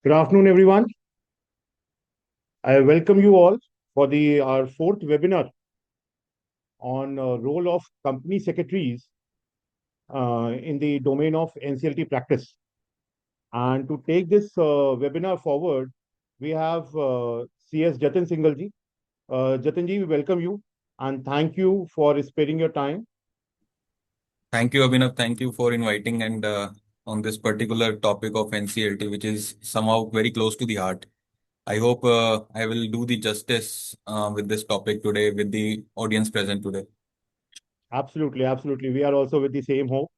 Good afternoon, everyone. I welcome you all for the our fourth webinar on role of company secretaries in the domain of NCLT practice. And to take this webinar forward, we have CS Jatin Singhal ji. Jatin ji, we welcome you and thank you for sparing your time. Thank you, Abhinav. Thank you for inviting and on this particular topic of NCLT, which is somehow very close to the heart. I hope I will do the justice with this topic today with the audience present today. Absolutely, absolutely. We are also with the same hope.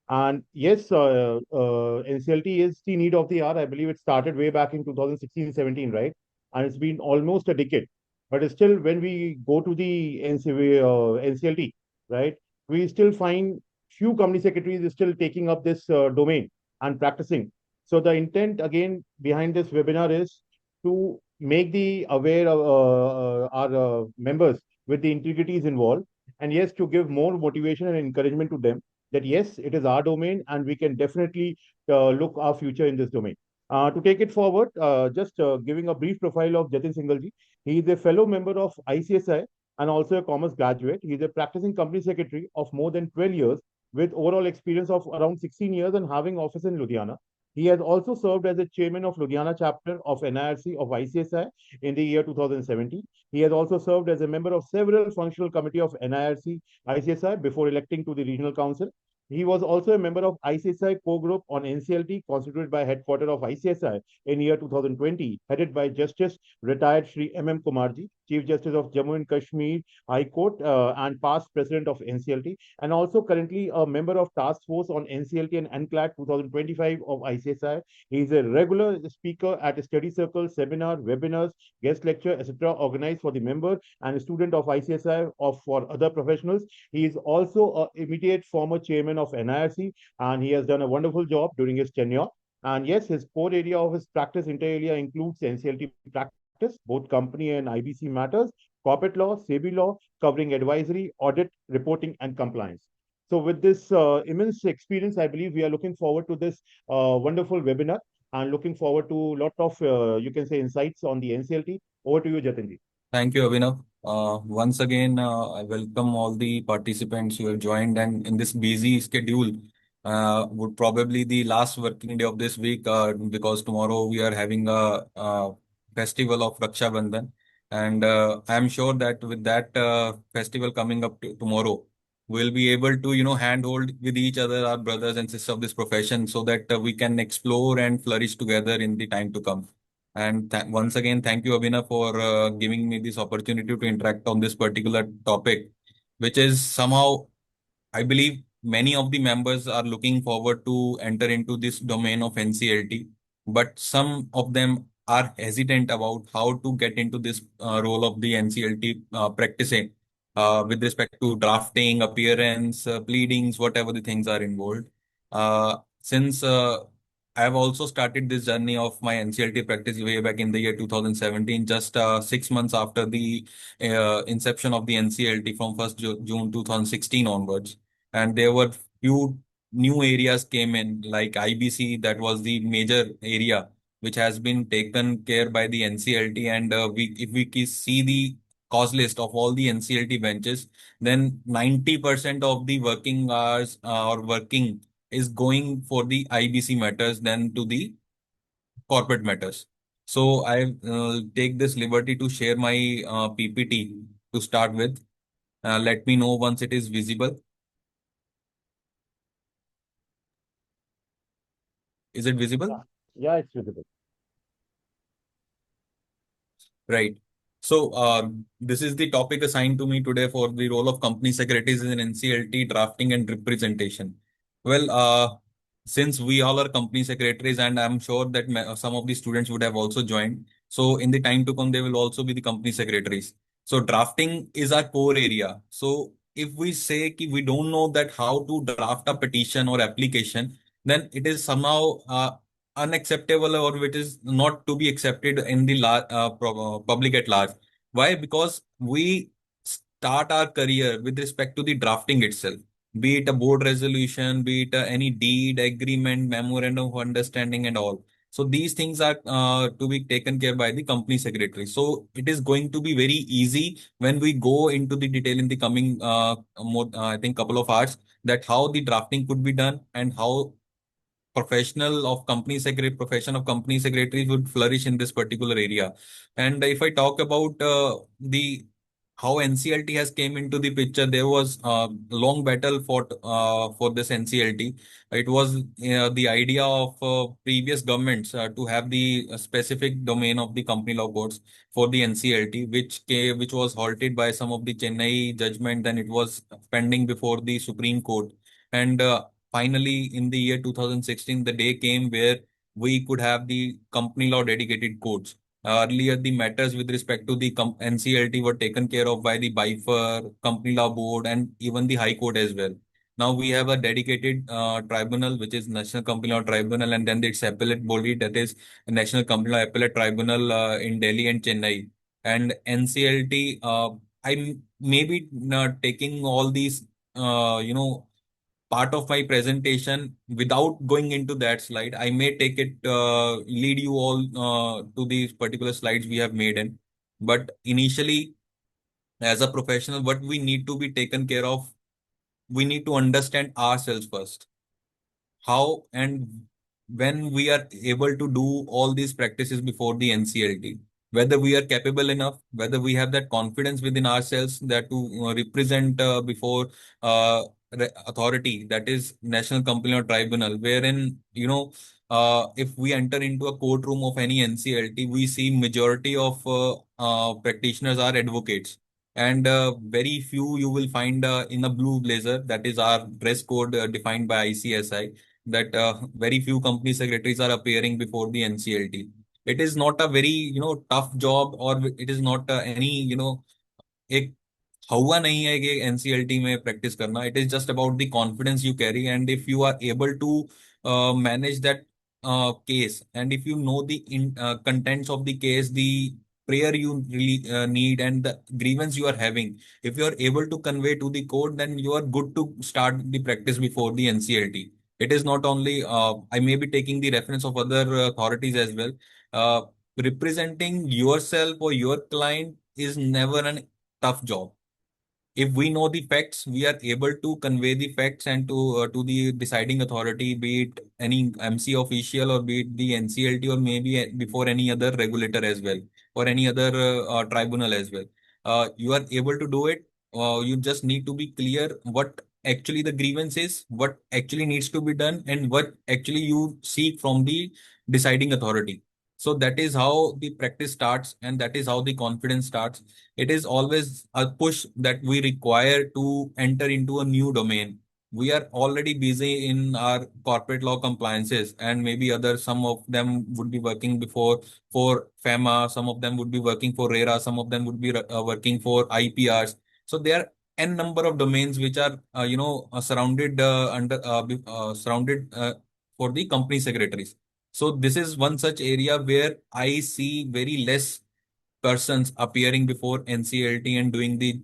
And yes, NCLT is the need of the hour. I believe it started way back in 2016-17, right? And it's been almost a decade. But still, when we go to the NCLT, right, we still find few company secretaries is still taking up this domain and practicing. So the intent again behind this webinar is to make the aware of our members with the integrities involved, and yes, to give more motivation and encouragement to them that yes, it is our domain and we can definitely look our future in this domain. To take it forward, just giving a brief profile of Jatin Singhal ji. He is a fellow member of ICSI and also a commerce graduate. He is a practicing company secretary of more than 12 years with overall experience of around 16 years and having office in Ludhiana. He has also served as a chairman of Ludhiana chapter of NIRC of ICSI in the year 2017. He has also served as a member of several functional committee of NIRC ICSI before electing to the regional council. He was also a member of ICSI core group on NCLT constituted by headquarter of ICSI in year 2020, headed by Justice retired Shri M.M. Kumarji, Chief Justice of Jammu and Kashmir High Court and past president of NCLT, and also currently a member of task force on NCLT and NCLAT 2025 of ICSI. He is a regular speaker at study circles, seminar, webinars, guest lecture, etc., organized for the member and a student of ICSI of for other professionals. He is also a immediate former chairman of NIRC, and he has done a wonderful job during his tenure. And yes, his core area of his practice inter alia includes NCLT practice, both company and IBC matters, corporate law, SEBI law, covering advisory, audit, reporting, and compliance. So with this immense experience, I believe we are looking forward to this wonderful webinar and looking forward to a lot of, you can say, insights on the NCLT. Over to you, Jatinji. Thank you, Abhinav. Once again, I welcome all the participants who have joined, and in this busy schedule, would probably the last working day of this week, because tomorrow we are having a festival of Raksha Bandhan, and I am sure that with that festival coming up tomorrow, we'll be able to handhold with each other, our brothers and sisters of this profession, so that we can explore and flourish together in the time to come. And once again, thank you, Abhinav, for giving me this opportunity to interact on this particular topic, which is somehow, I believe, many of the members are looking forward to enter into this domain of NCLT, but some of them are hesitant about how to get into this role of the NCLT practicing with respect to drafting, appearance, pleadings, whatever the things are involved. Since I have also started this journey of my NCLT practice way back in the year 2017, just 6 months after the inception of the NCLT from 1st June 2016 onwards. And there were few new areas came in, like IBC, that was the major area which has been taken care by the NCLT. And if we see the cause list of all the NCLT benches, then 90% of the working hours or working is going for the IBC matters than to the corporate matters. So I take this liberty to share my PPT to start with. Let me know once it is visible. Is it visible? Yeah, yeah, it's visible. Right. So this is the topic assigned to me today for the role of company secretaries in NCLT drafting and representation. Well, since we all are company secretaries, and I'm sure that some of the students would have also joined. So in the time to come, they will also be the company secretaries. So drafting is our core area. So if we say ki we don't know that how to draft a petition or application, then it is somehow unacceptable, or which is not to be accepted in the public at large. Why? Because we start our career with respect to the drafting itself, be it a board resolution, be it any deed, agreement, memorandum of understanding, and all. So these things are to be taken care by the company secretary. So it is going to be very easy when we go into the detail in the coming I think couple of hours, that how the drafting could be done and how profession of company secretaries would flourish in this particular area. And if I talk about the how NCLT has came into the picture, there was a long battle for this NCLT. It was the idea of previous governments to have the specific domain of the company law courts for the NCLT, which was halted by some of the Chennai judgment. Then it was pending before the Supreme Court, and finally, in the year 2016, the day came where we could have the company law dedicated courts. Earlier, the matters with respect to the NCLT were taken care of by the BIFER, Company Law Board, and even the High Court as well. Now we have a dedicated tribunal, which is National Company Law Tribunal, and then its appellate body, that is National Company Law Appellate Tribunal in Delhi and Chennai. And NCLT, I'm maybe not taking all these, part of my presentation without going into that slide. I may take it, lead you all to these particular slides we have made in. But initially, as a professional, what we need to be taken care of, we need to understand ourselves first, how and when we are able to do all these practices before the NCLT, whether we are capable enough, whether we have that confidence within ourselves that to represent before authority, that is National Company Law Tribunal, wherein, if we enter into a courtroom of any NCLT, we see majority of practitioners are advocates, and very few you will find in a blue blazer. That is our dress code defined by ICSI, that very few company secretaries are appearing before the NCLT. It is not a very, tough job, or it is not any, एक हुआ नहीं है कि NCLT में practice करना. It is just about the confidence you carry, and if you are able to manage that case, and if you know the contents of the case, the prayer you really need, and the grievance you are having, if you are able to convey to the court, then you are good to start the practice before the NCLT. It is not only, I may be taking the reference of other authorities as well. uh, Representing yourself or your client is never an tough job. If we know the facts, we are able to convey the facts and to the deciding authority, be it any MC official, or be it the NCLT, or maybe before any other regulator as well, or any other tribunal as well. You are able to do it. You just need to be clear what actually the grievance is, what actually needs to be done, and what actually you seek from the deciding authority. So that is how the practice starts, and that is how the confidence starts. It is always a push that we require to enter into a new domain. We are already busy in our corporate law compliances, and maybe other, some of them would be working before for FEMA, some of them would be working for RERA, some of them would be working for IPRs. So there are n number of domains which are surrounded for the company secretaries. So this is one such area where I see very less persons appearing before NCLT and doing the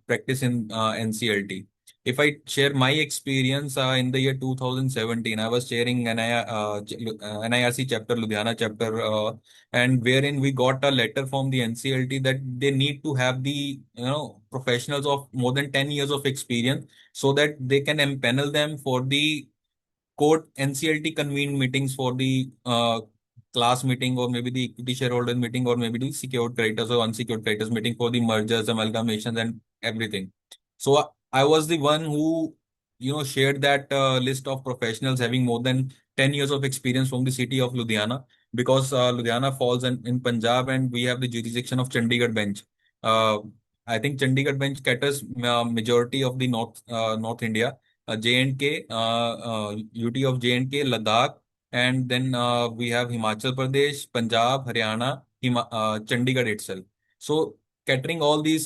practice in NCLT. If I share my experience in the year 2017, I was chairing NIRC chapter, Ludhiana chapter, and wherein we got a letter from the NCLT that they need to have the professionals of more than 10 years of experience, so that they can empanel them for the court NCLT convened meetings for the class meeting, or maybe the equity shareholders meeting, or maybe the secured creditors or unsecured creditors meeting for the mergers, amalgamations, and everything. So I was the one who, shared that list of professionals having more than 10 years of experience from the city of Ludhiana, because Ludhiana falls in Punjab, and we have the jurisdiction of Chandigarh bench. Uh, I think Chandigarh bench caters majority of the North India, J&K, UT of J&K, Ladakh, and then we have Himachal Pradesh, Punjab, Haryana, Chandigarh itself. So catering all these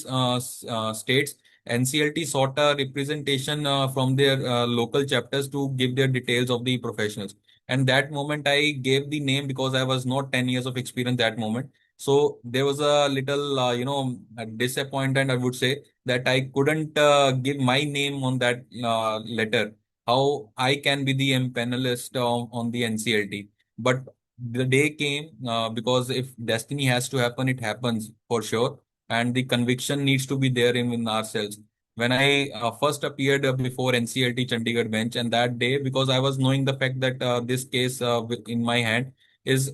states, NCLT sought a representation from their local chapters to give their details of the professionals. And that moment I gave the name, because I was not 10 years of experience that moment. So there was a little, a disappointment, I would say, that I couldn't give my name on that letter, how I can be the panelist on the NCLT. But the day came, because if destiny has to happen, it happens for sure, and the conviction needs to be there in ourselves. When I first appeared before NCLT Chandigarh bench, and that day, because I was knowing the fact that this case in my hand is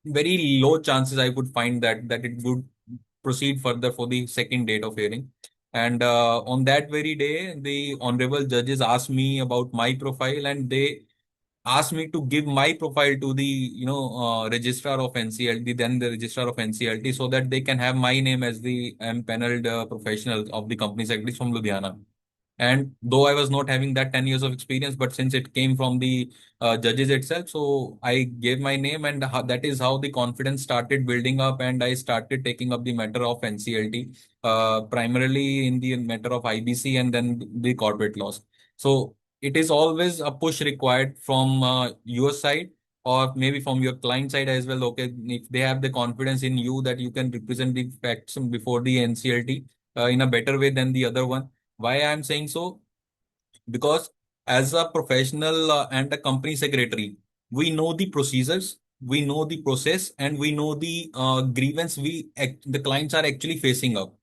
very low chances I would find that it would proceed further for the second date of hearing. And on that very day, the honorable judges asked me about my profile, and they asked me to give my profile to the registrar of NCLT, then the registrar of NCLT, so that they can have my name as the empaneled professional of the company secretaries from Ludhiana. And though I was not having that 10 years of experience, but since it came from the judges itself, so I gave my name, and that is how the confidence started building up. And I started taking up the matter of NCLT, primarily in the matter of IBC and then the corporate laws. So it is always a push required from your side, or maybe from your client side as well. Okay, if they have the confidence in you that you can represent the facts before the NCLT in a better way than the other one. Why I'm saying so? Because as a professional and a company secretary, we know the procedures, we know the process, and we know the grievance the clients are actually facing up.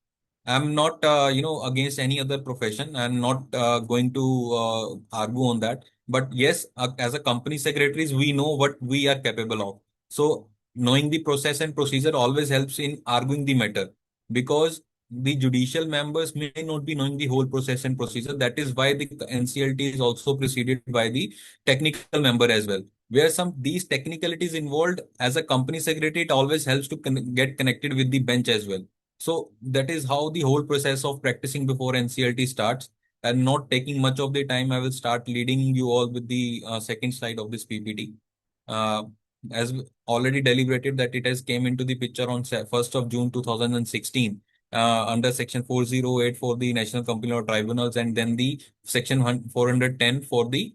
I'm not, against any other profession. I'm not going to argue on that. But yes, as a company secretaries, we know what we are capable of. So knowing the process and procedure always helps in arguing the matter, because the judicial members may not be knowing the whole process and procedure. That is why the NCLT is also preceded by the technical member as well. Where some these technicalities involved, as a company secretary, it always helps to get connected with the bench as well. So that is how the whole process of practicing before NCLT starts. And not taking much of the time, I will start leading you all with the second slide of this PPT. Uh, as already deliberated that it has came into the picture on 1st of June 2016 under Section 408 for the National Company Law Tribunals, and then the Section 410 for the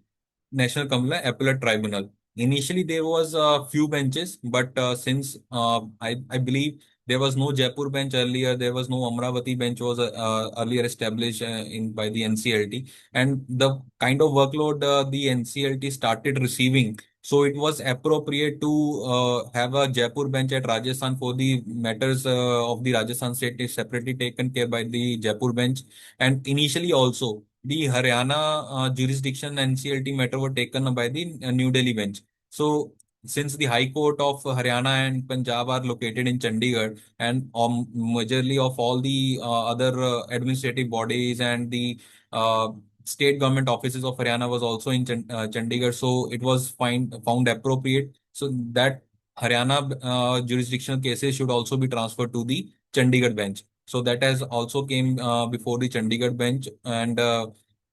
National Company Law Appellate Tribunal. Initially, there was a few benches, but since I believe there was no Jaipur bench earlier, there was no Amravati bench was earlier established in by the NCLT, and the kind of workload the NCLT started receiving, so it was appropriate to have a Jaipur bench at Rajasthan for the matters of the Rajasthan state is separately taken care by the Jaipur bench. And initially also the Haryana jurisdiction NCLT matter were taken by the New Delhi bench. So since the High Court of Haryana and Punjab are located in Chandigarh, and majorly of all the other administrative bodies and the uh, state government offices of Haryana was also in Chandigarh, so it was found appropriate. So that Haryana jurisdictional cases should also be transferred to the Chandigarh bench. So that has also came before the Chandigarh bench, and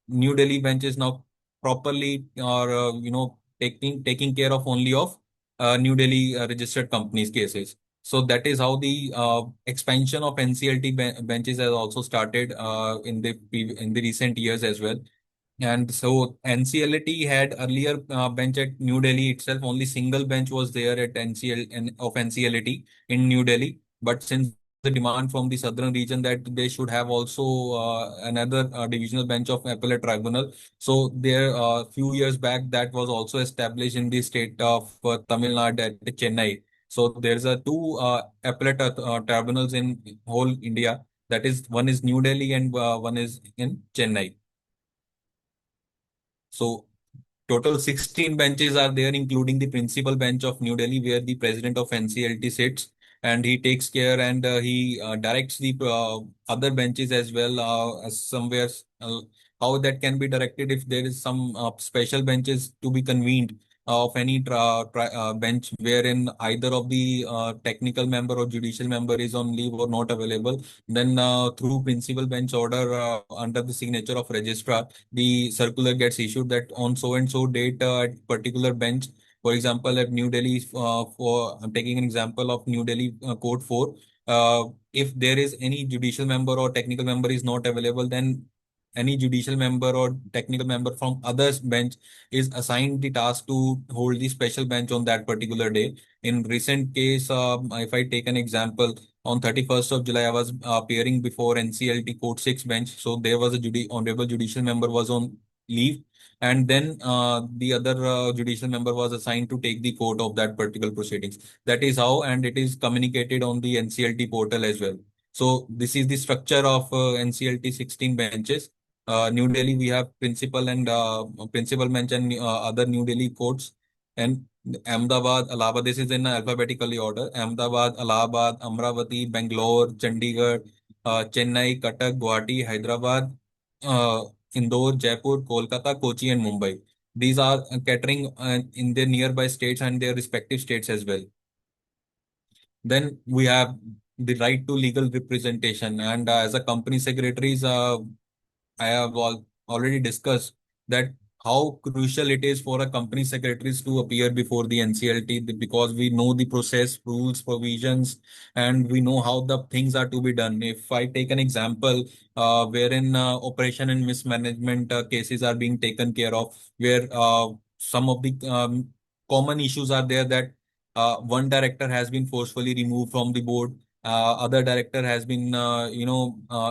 New Delhi bench is now properly or taking care of only of New Delhi registered companies cases. So that is how the expansion of NCLT benches has also started in the recent years as well. And so NCLT had earlier bench at New Delhi itself. Only single bench was there at of NCLT in New Delhi. But since there was a demand from the southern region that they should have also another divisional bench of appellate tribunal, so there few years back that was also established in the state of Tamil Nadu at Chennai. So there's a two appellate tribunals in whole India. That is, one is New Delhi and one is in Chennai. So total 16 benches are there, including the principal bench of New Delhi, where the president of NCLT sits, and he takes care and he directs the other benches as well. As somewhere how that can be directed if there is some special benches to be convened of any bench wherein either of the technical member or judicial member is on leave or not available, then through principal bench order under the signature of registrar, the circular gets issued that on so and so date at particular bench, for example at New Delhi, for I'm taking an example of New Delhi Court 4, if there is any judicial member or technical member is not available, then any judicial member or technical member from others bench is assigned the task to hold the special bench on that particular day. In recent case, if I take an example, on 31st of July, I was appearing before NCLT Court 6 bench. So there was a honorable judicial member was on leave, and then the other judicial member was assigned to take the court of that particular proceedings. That is how, and it is communicated on the NCLT portal as well. So this is the structure of NCLT 16 benches. New Delhi, we have principal and principal bench and other New Delhi courts. And Ahmedabad, Allahabad, this is in alphabetically order. Ahmedabad, Allahabad, Amravati, Bangalore, Chandigarh, Chennai, Cuttack, Guwahati, Hyderabad, Indore, Jaipur, Kolkata, Kochi, and Mumbai. These are catering in their nearby states and their respective states as well. Then we have the right to legal representation. And as a company secretaries, I have already discussed that how crucial it is for a company secretaries to appear before the NCLT because we know the process, rules, provisions, and we know how the things are to be done. If I take an example, wherein operation and mismanagement cases are being taken care of, where some of the common issues are there that one director has been forcefully removed from the board, other director has been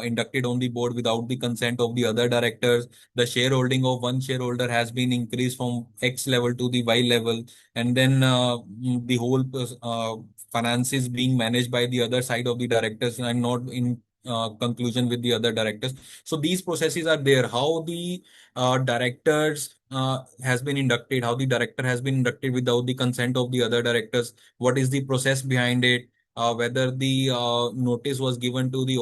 inducted on the board without the consent of the other directors. The shareholding of one shareholder has been increased from X level to the Y level, and then the whole finances being managed by the other side of the directors and not in conclusion with the other directors. So these processes are there. How the directors has been inducted, how the director has been inducted without the consent of the other directors, what is the process behind it, whether the notice was given to the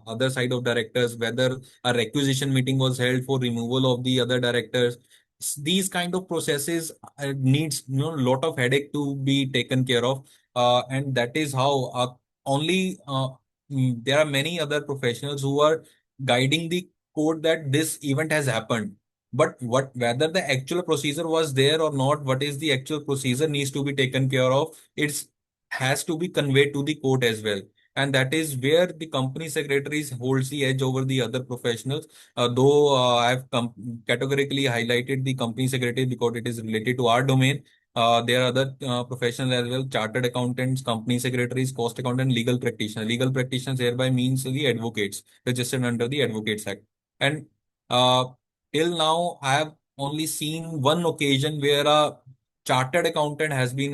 other side of directors, whether a requisition meeting was held for removal of the other directors. These kind of processes needs lot of headache to be taken care of, and that is how only there are many other professionals who are guiding the court that this event has happened. But what whether the actual procedure was there or not, what is the actual procedure needs to be taken care of. It's has to be conveyed to the court as well. And that is where the company secretaries holds the edge over the other professionals. Though I've categorically highlighted the company secretary because it is related to our domain. There are other professionals as well: chartered accountants, company secretaries, cost accountant, legal practitioner. Legal practitioners hereby means the advocates registered under the Advocates Act. And uh, till now, I have only seen one occasion where a chartered accountant has made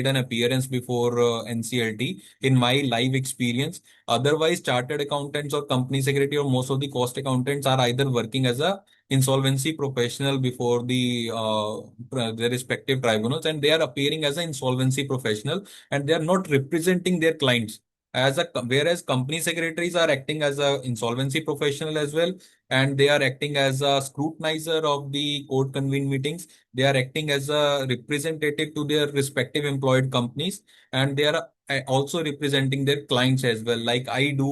an appearance before NCLT in my live experience. Otherwise, chartered accountants or company secretary or most of the cost accountants are either working as a insolvency professional before their respective tribunals, and they are appearing as an insolvency professional, and they are not representing their clients. Whereas company secretaries are acting as a insolvency professional as well, and they are acting as a scrutinizer of the court convened meetings. They are acting as a representative to their respective employed companies, and they are also representing their clients as well, like I do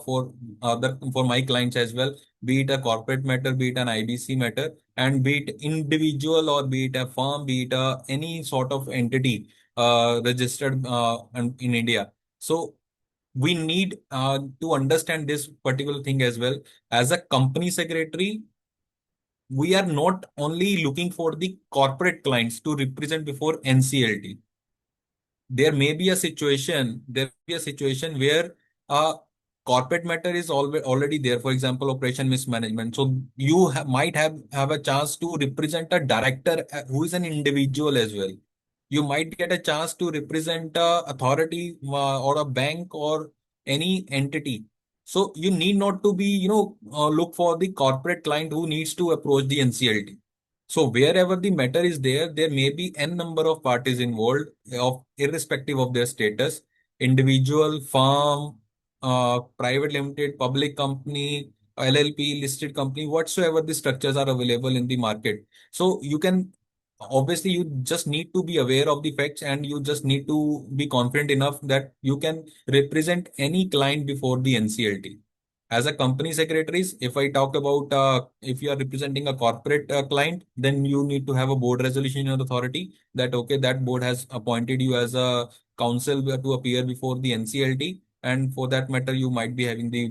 for my clients as well, be it a corporate matter, be it an IBC matter, and be it individual or be it a firm, be it any sort of entity registered in India. So we need to understand this particular thing as well. As a company secretary, we are not only looking for the corporate clients to represent before NCLT. There may be a situation where a corporate matter is already there. For example, operation mismanagement. So you might have a chance to represent a director who is an individual as well. You might get a chance to represent a authority or a bank or any entity. So you need not to be, look for the corporate client who needs to approach the NCLT. So wherever the matter is there, there may be n number of parties involved, of irrespective of their status, individual, firm, private limited, public company, LLP, listed company, whatsoever the structures are available in the market. So you can obviously you just need to be aware of the facts, and you just need to be confident enough that you can represent any client before the NCLT. As a company secretaries, if I talk about if you are representing a corporate client, then you need to have a board resolution in your authority that okay, that board has appointed you as a counsel to appear before the NCLT, and for that matter, you might be having the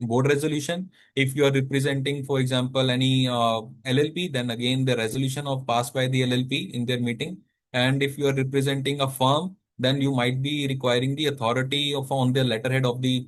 board resolution. If you are representing, for example, any LLP, then again the resolution of passed by the LLP in their meeting. And if you are representing a firm, then you might be requiring the authority of on the letterhead of the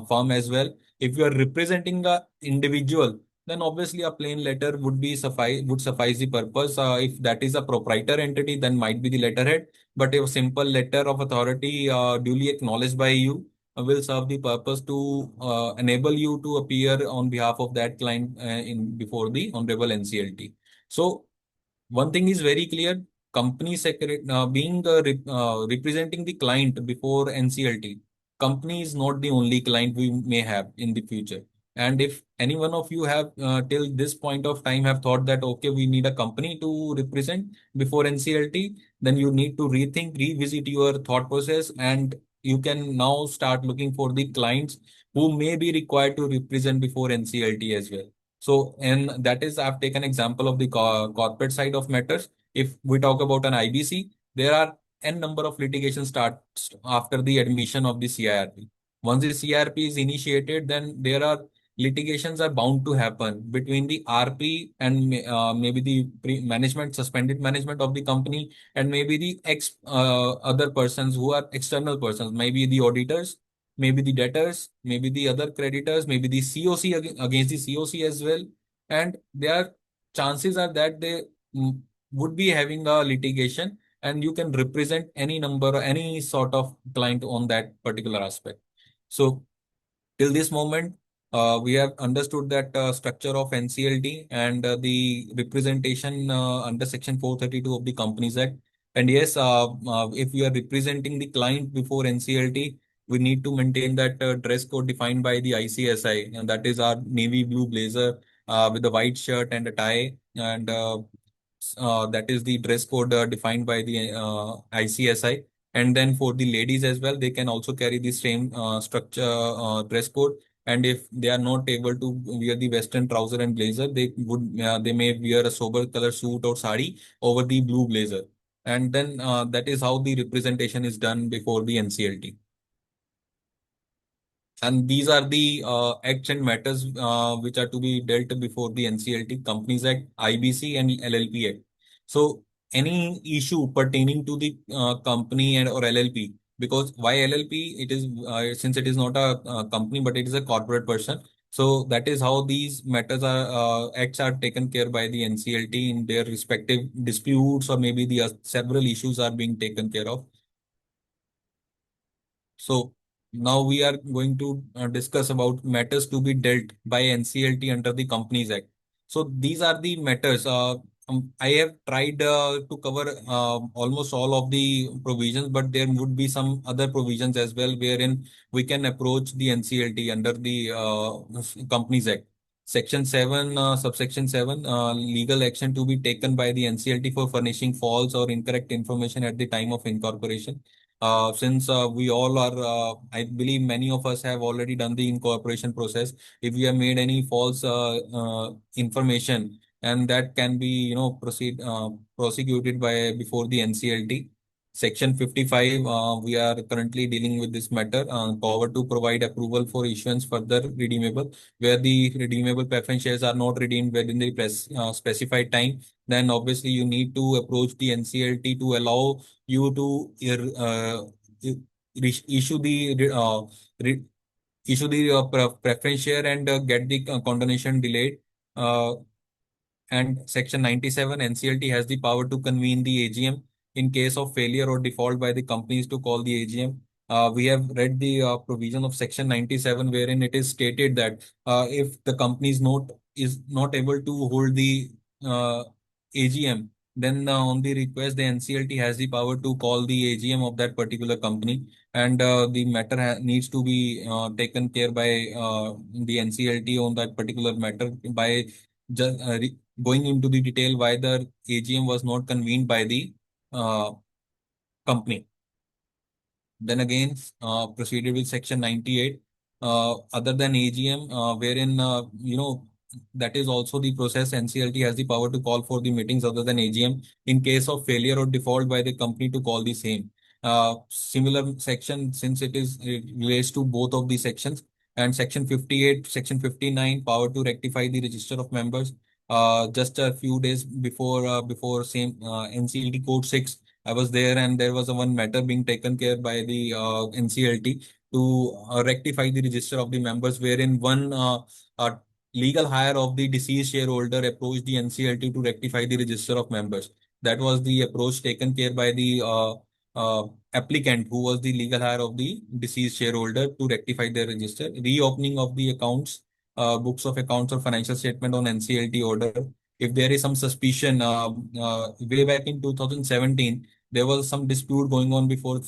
firm as well. If you are representing a individual, then obviously a plain letter would suffice the purpose. If that is a proprietor entity, then might be the letterhead. But a simple letter of authority duly acknowledged by you will serve the purpose to enable you to appear on behalf of that client in before the Honorable NCLT. So one thing is very clear: company secretary being representing the client before NCLT, company is not the only client we may have in the future. And if any one of you have till this point of time have thought that okay, we need a company to represent before NCLT, then you need to rethink, revisit your thought process, and you can now start looking for the clients who may be required to represent before NCLT as well. So, and that is, I've taken example of the corporate side of matters. If we talk about an IBC, there are n number of litigation starts after the admission of the CIRP. Once the CIRP is initiated, then there are litigations are bound to happen between the RP and maybe the management, suspended management of the company, and maybe the other persons who are external persons, maybe the auditors, maybe the debtors, maybe the other creditors, maybe the COC against the COC as well. And their chances are that they mm, would be having a litigation, and you can represent any number or any sort of client on that particular aspect. So till this moment, we have understood that structure of NCLT and the representation under Section 432 of the Companies Act. And yes, if we are representing the client before NCLT, we need to maintain that dress code defined by the ICSI, and that is our navy blue blazer with a white shirt and a tie, and that is the dress code defined by the ICSI. And then for the ladies as well, they can also carry the same structure dress code. And if they are not able to wear the western trouser and blazer, they may wear a sober color suit or sari over the blue blazer. And then that is how the representation is done before the NCLT. And these are the acts and matters which are to be dealt before the NCLT, Companies Act, IBC, and LLP Act. So any issue pertaining to the company and or LLP, because why LLP? It is since it is not a company but it is a corporate person. So that is how these matters are acts are taken care by the NCLT in their respective disputes, or maybe the several issues are being taken care of. So now we are going to discuss about matters to be dealt by NCLT under the Companies Act. So these are the matters. I have tried to cover almost all of the provisions, but there would be some other provisions as well wherein we can approach the NCLT under the Companies Act. Section 7, subsection 7, legal action to be taken by the NCLT for furnishing false or incorrect information at the time of incorporation. Since we all are, I believe many of us have already done the incorporation process. If we have made any false information, and that can be, prosecuted by before the NCLT. Section 55, we are currently dealing with this matter. Power to provide approval for issuance further redeemable, where the redeemable preference shares are not redeemed within the specified time. Then obviously you need to approach the NCLT to allow you to issue the re- issue the preference share and get the condonation delayed. Uh, and Section 97, NCLT has the power to convene the AGM in case of failure or default by the companies to call the AGM. We have read the provision of Section 97, wherein it is stated that if the company is not able to hold the uh, AGM, then on the request, the NCLT has the power to call the AGM of that particular company, and the matter needs to be taken care by the NCLT on that particular matter by just going into the detail why the AGM was not convened by the uh, company. Then again, proceeded with Section 98. Other than AGM, wherein that is also the process. NCLT has the power to call for the meetings other than AGM in case of failure or default by the company to call the same. Similar section, since it relates to both of the sections. And Section 58, Section 59, power to rectify the register of members. Just a few days before same NCLT Code 6, I was there, and there was a one matter being taken care by the NCLT to rectify the register of the members, wherein one legal hire of the deceased shareholder approached the NCLT to rectify the register of members. That was the approach taken care by the applicant, who was the legal hire of the deceased shareholder, to rectify their register. Reopening of the accounts, books of accounts or financial statement on NCLT order. If there is some suspicion, way back in 2017, there was some dispute going on before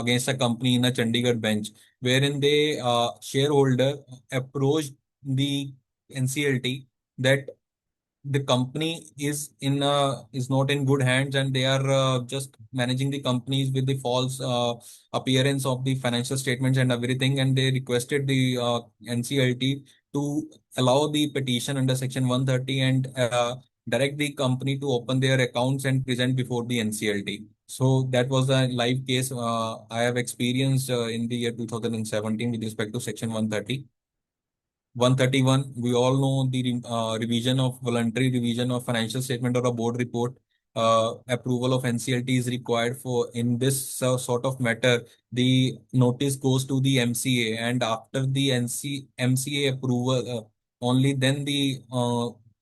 against a company in a Chandigarh bench, wherein the shareholder approached the NCLT that the company is not in good hands, and they are just managing the companies with the false appearance of the financial statements and everything, and they requested the NCLT to allow the petition under section 130 and direct the company to open their accounts and present before the NCLT. So that was a live case I have experienced in the year 2017 with respect to section 130. 131, we all know the revision of voluntary revision of financial statement or a board report. Approval of NCLT is required for in this sort of matter. The notice goes to the MCA, and after the MCA approval, only then the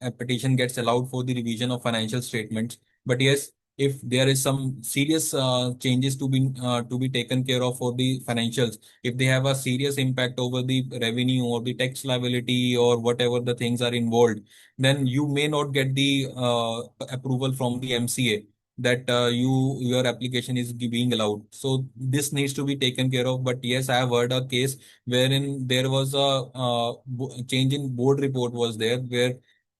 a petition gets allowed for the revision of financial statements. But yes, if there is some serious changes to be taken care of for the financials, if they have a serious impact over the revenue or the tax liability or whatever the things are involved, then you may not get the approval from the MCA that your application is being allowed. So this needs to be taken care of. But yes, I have heard a case wherein there was a change in board report was there, where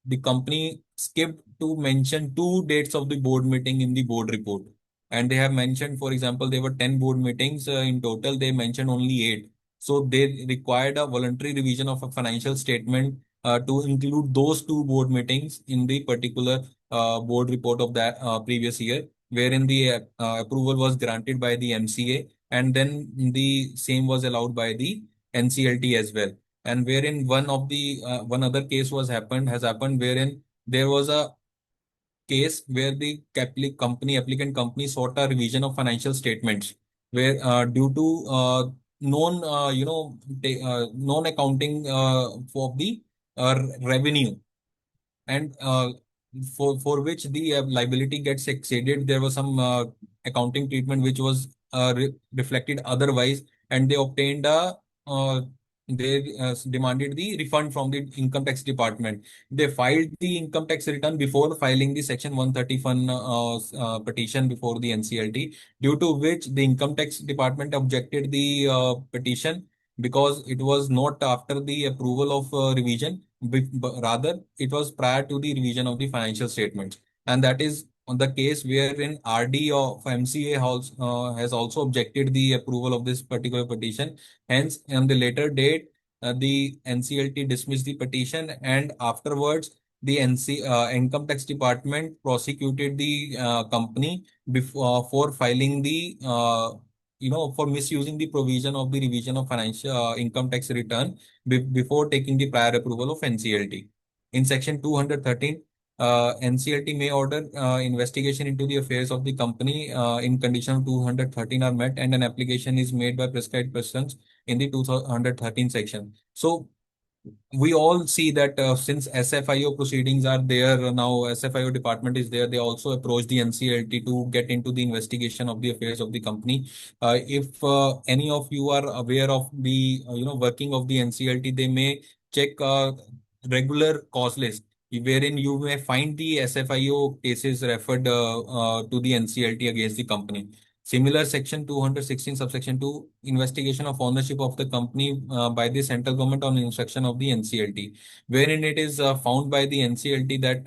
the company skipped to mention two dates of the board meeting in the board report, and they have mentioned, for example, there were 10 board meetings in total, they mentioned only 8. So they required a voluntary revision of a financial statement to include those two board meetings in the particular board report of that previous year, wherein the approval was granted by the MCA, and then the same was allowed by the NCLT as well. And wherein one other case has happened, wherein there was a case where the applicant company sought a revision of financial statements, where due to non accounting for the revenue, and for which the liability gets exceeded, there was some accounting treatment which was reflected otherwise, and they obtained a they demanded the refund from the income tax department. They filed the income tax return before filing the section 130 fund petition before the NCLT, due to which the income tax department objected the petition, because it was not after the approval of revision, but rather it was prior to the revision of the financial statements. And that is on the case wherein RD of MCA has also objected the approval of this particular petition. Hence, on the later date, the NCLT dismissed the petition, and afterwards, the income tax department prosecuted the company before for filing the for misusing the provision of the revision of financial income tax return before taking the prior approval of NCLT. In section 213, NCLT may order investigation into the affairs of the company in condition 213 are met, and an application is made by prescribed persons in the 213 section. So we all see that since SFIO proceedings are there now, SFIO department is there, they also approach the NCLT to get into the investigation of the affairs of the company. If any of you are aware of the working of the NCLT, they may check regular cause list, wherein you may find the SFIO cases referred to the NCLT against the company. Similar section 216 subsection 2, investigation of ownership of the company by the central government on instruction of the NCLT, wherein it is found by the NCLT that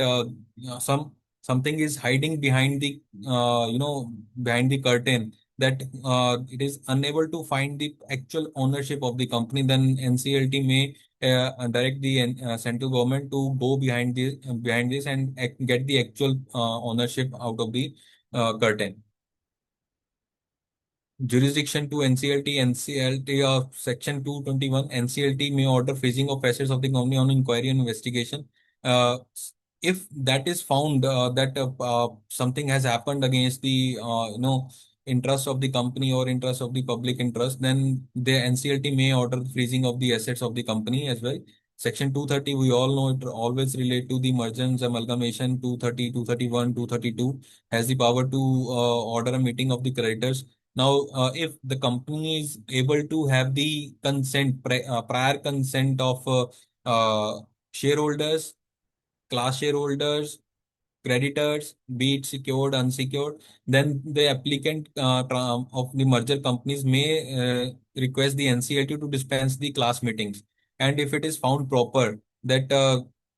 something is hiding behind the behind the curtain, that it is unable to find the actual ownership of the company. Then NCLT may direct the central government to go behind this and get the actual ownership out of the curtain. Jurisdiction to NCLT, NCLT of Section 221, NCLT may order freezing of assets of the company on inquiry and investigation. If that is found that something has happened against the interest of the company or interest of the public interest, then the NCLT may order freezing of the assets of the company as well. Section 230, we all know it always relate to the mergers, amalgamation. 230, 231, 232 has the power to order a meeting of the creditors. Now, if the company is able to have the prior consent of shareholders, class shareholders, creditors, be it secured, unsecured, then the applicant of the merger companies may request the NCLT to dispense the class meetings. And if it is found proper that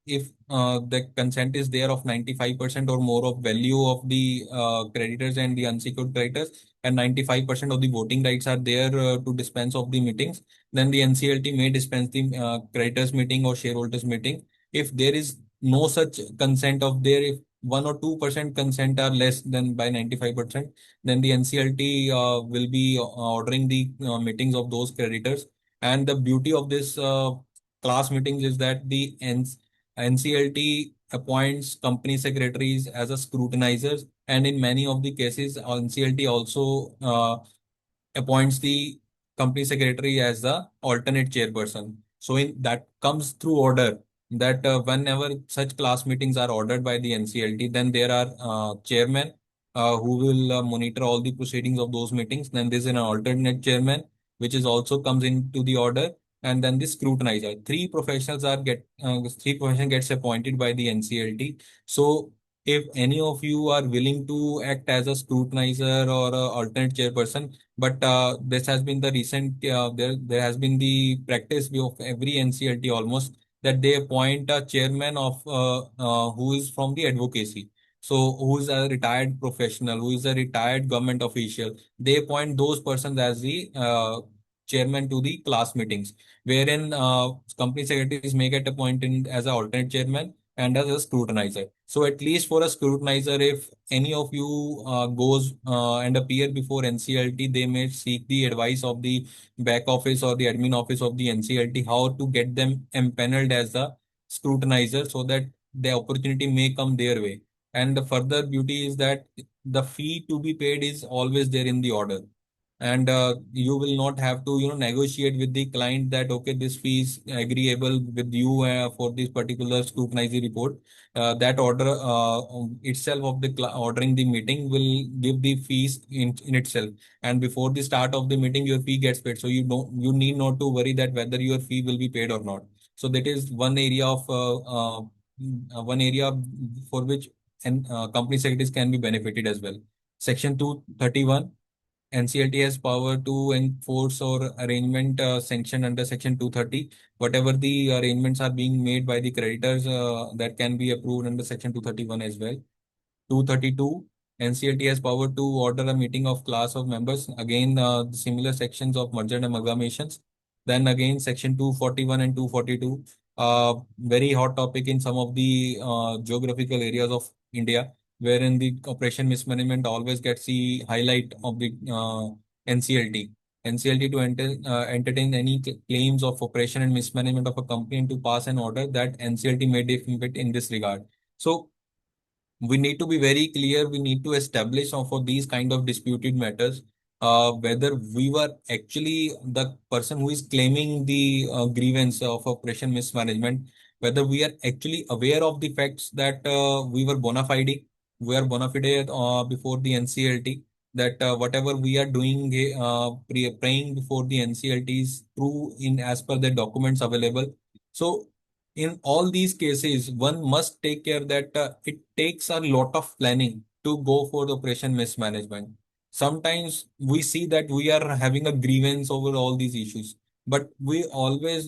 if the consent is there of 95% or more of value of the creditors and the unsecured creditors, and 95% of the voting rights are there to dispense of the meetings, then the NCLT may dispense the creditors meeting or shareholders meeting. If there is no such consent of there, if 1 or 2% consent are less than by 95%, then the NCLT will be ordering the meetings of those creditors. And the beauty of this class meetings is that the NCLT appoints company secretaries as a scrutinizers, and in many of the cases, NCLT also appoints the company secretary as the alternate chairperson. So in that comes through order that whenever such class meetings are ordered by the NCLT, then there are chairmen who will monitor all the proceedings of those meetings. Then there's an alternate chairman, which is also comes into the order, and then the scrutinizer. Three professionals gets appointed by the NCLT. So if any of you are willing to act as a scrutinizer or a alternate chairperson, but this has been the recent there has been the practice of every NCLT almost that they appoint a chairman of who is from the advocacy. So who is a retired professional, who is a retired government official. They appoint those persons as the chairman to the class meetings, wherein company secretaries may get appointed as an alternate chairman and as a scrutinizer. So at least for a scrutinizer, if any of you goes and appear before NCLT, they may seek the advice of the back office or the admin office of the NCLT how to get them empaneled as a scrutinizer so that the opportunity may come their way. And the further beauty is that the fee to be paid is always there in the order, and you will not have to negotiate with the client that okay, this fee is agreeable with you for this particular scrutiny report. That order itself of the ordering the meeting will give the fees in itself, and before the start of the meeting your fee gets paid, so you need not to worry that whether your fee will be paid or not. So that is one area for which and company secretaries can be benefited as well. Section 231, NCLT has power to enforce or arrangement sanctioned under Section 230. Whatever the arrangements are being made by the creditors that can be approved under Section 231 as well. 232, NCLT has power to order a meeting of class of members. Again, the similar sections of merger and amalgamations. Then again, Section 241 and 242, very hot topic in some of the geographical areas of India, wherein the operation mismanagement always gets the highlight of the NCLT. NCLT to entertain any claims of operation and mismanagement of a company and to pass an order that NCLT may deem fit in this regard. So we need to be very clear. We need to establish for these kind of disputed matters whether we were actually the person who is claiming the grievance of operation mismanagement, whether we are actually aware of the facts that we are bona fide before the NCLT, that whatever we are doing, praying before the NCLT is true in as per the documents available. So in all these cases, one must take care that it takes a lot of planning to go for the operation mismanagement. Sometimes we see that we are having a grievance over all these issues, but we always,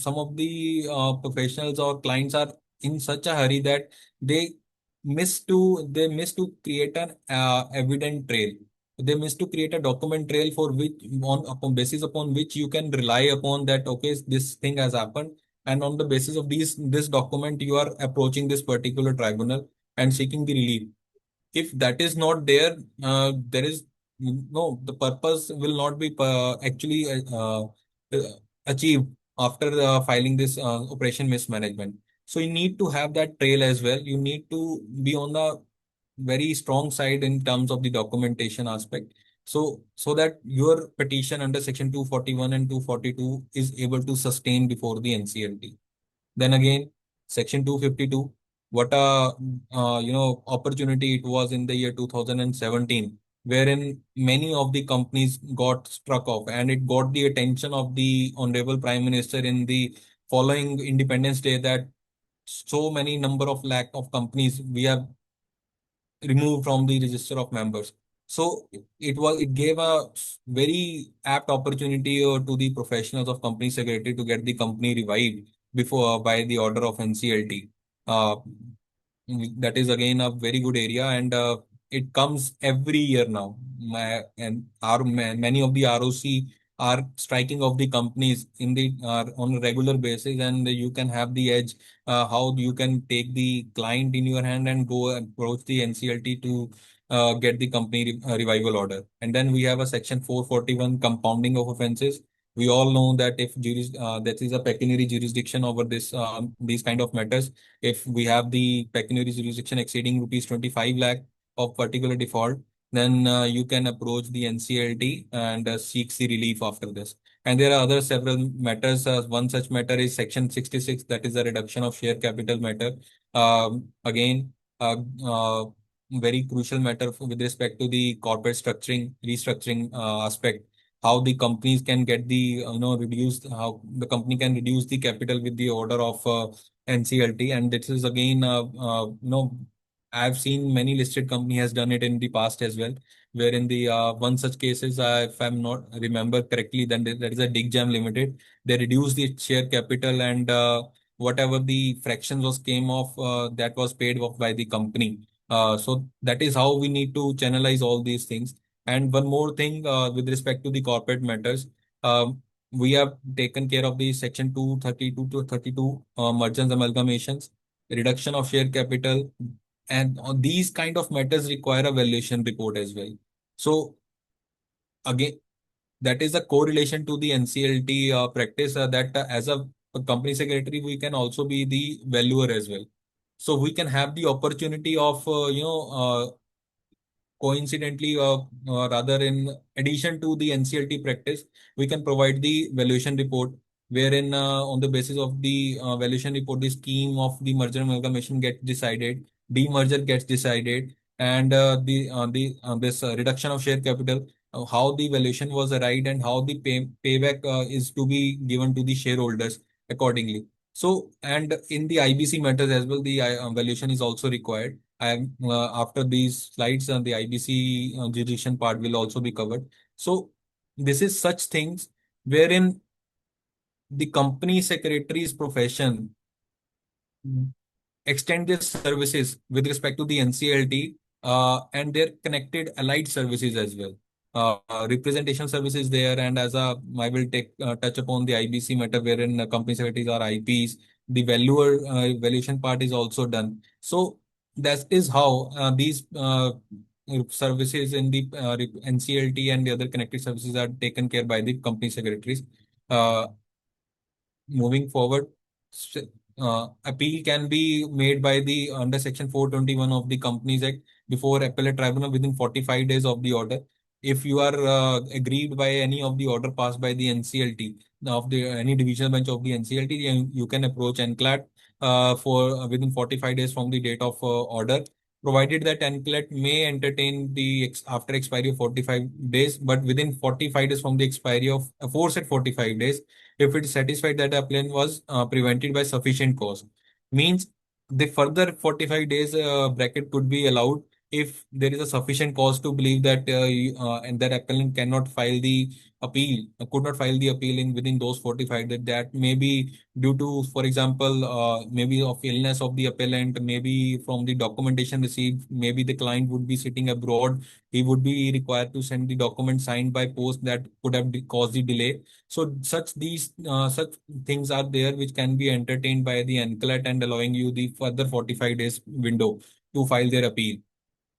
some of the professionals or clients are in such a hurry that they they miss to create an evident trail. They miss to create a document trail for which on upon basis upon which you can rely upon that okay, this thing has happened, and on the basis of this document you are approaching this particular tribunal and seeking the relief. If that is not there, there is no the purpose will not be actually achieved after filing this operation mismanagement. So you need to have that trail as well. You need to be on the very strong side in terms of the documentation aspect, so that your petition under section 241 and 242 is able to sustain before the NCLT. Then again, Section 252, what a opportunity it was in the year 2017, wherein many of the companies got struck off, and it got the attention of the Honorable Prime Minister in the following Independence Day, that so many number of lakh of companies we have removed from the register of members. So it gave a very apt opportunity to the professionals of company secretary to get the company revived before by the order of NCLT. Uh, that is again a very good area, and it comes every year now. Many of the ROC are striking of the companies in the on a regular basis, and you can have the edge how you can take the client in your hand and go approach the NCLT to get the company revival order. And then we have a section 441, compounding of offenses. We all know that if that is a pecuniary jurisdiction over this these kind of matters. If we have the pecuniary jurisdiction exceeding rupees 25 lakh of particular default, then you can approach the NCLT and seek the relief after this. And there are other several matters. One such matter is Section 66, that is the reduction of share capital matter. Again, very crucial matter with respect to the corporate structuring, restructuring aspect. How the companies can get the reduced, how the company can reduce the capital with the order of NCLT. And this is again, I've seen many listed company has done it in the past as well, where in the one such cases, if I'm not remember correctly, then that is a Dig Jam Limited. They reduced the share capital, and whatever the fractions was came off, that was paid off by the company. So that is how we need to channelize all these things. And one more thing with respect to the corporate matters. We have taken care of the Section 232 to 32 mergers amalgamations, reduction of share capital, and these kind of matters require a valuation report as well. So again, that is a correlation to the NCLT practice, that as a company secretary, we can also be the valuer as well. So we can have the opportunity of coincidentally, rather in addition to the NCLT practice, we can provide the valuation report, wherein on the basis of the valuation report, the scheme of the merger and amalgamation gets decided, demerger gets decided, and this reduction of share capital, how the valuation was arrived, and how the payback is to be given to the shareholders accordingly. So, and in the IBC matters as well, the valuation is also required. And after these slides, the IBC jurisdiction part will also be covered. So this is such things wherein the company secretary's profession extend their services with respect to the NCLT and their connected allied services as well. Representation services there, and as a I will take touch upon the IBC matter, wherein company secretaries are IPs. The valuer valuation part is also done. So that is how these services in the NCLT and the other connected services are taken care by the company secretaries. Uh, Moving forward, appeal can be made by the under Section 421 of the Companies Act before appellate tribunal within 45 days of the order. If you are aggrieved by any of the order passed by the NCLT of the any divisional bench of the NCLT, you can approach NCLAT for within 45 days from the date of order, provided that NCLAT may entertain the after expiry of 45 days, but within 45 days from the expiry of force at 45 days, if it is satisfied that the appellant was prevented by sufficient cause. Means the further 45 days bracket could be allowed if there is a sufficient cause to believe that and that appellant cannot file the appeal, could not file the appeal in within those 45, that may be due to, for example, maybe of illness of the appellant, maybe from the documentation received, maybe the client would be sitting abroad, he would be required to send the document signed by post, that could have caused the delay. So such things are there which can be entertained by the NCLAT and allowing you the further 45 days window to file their appeal.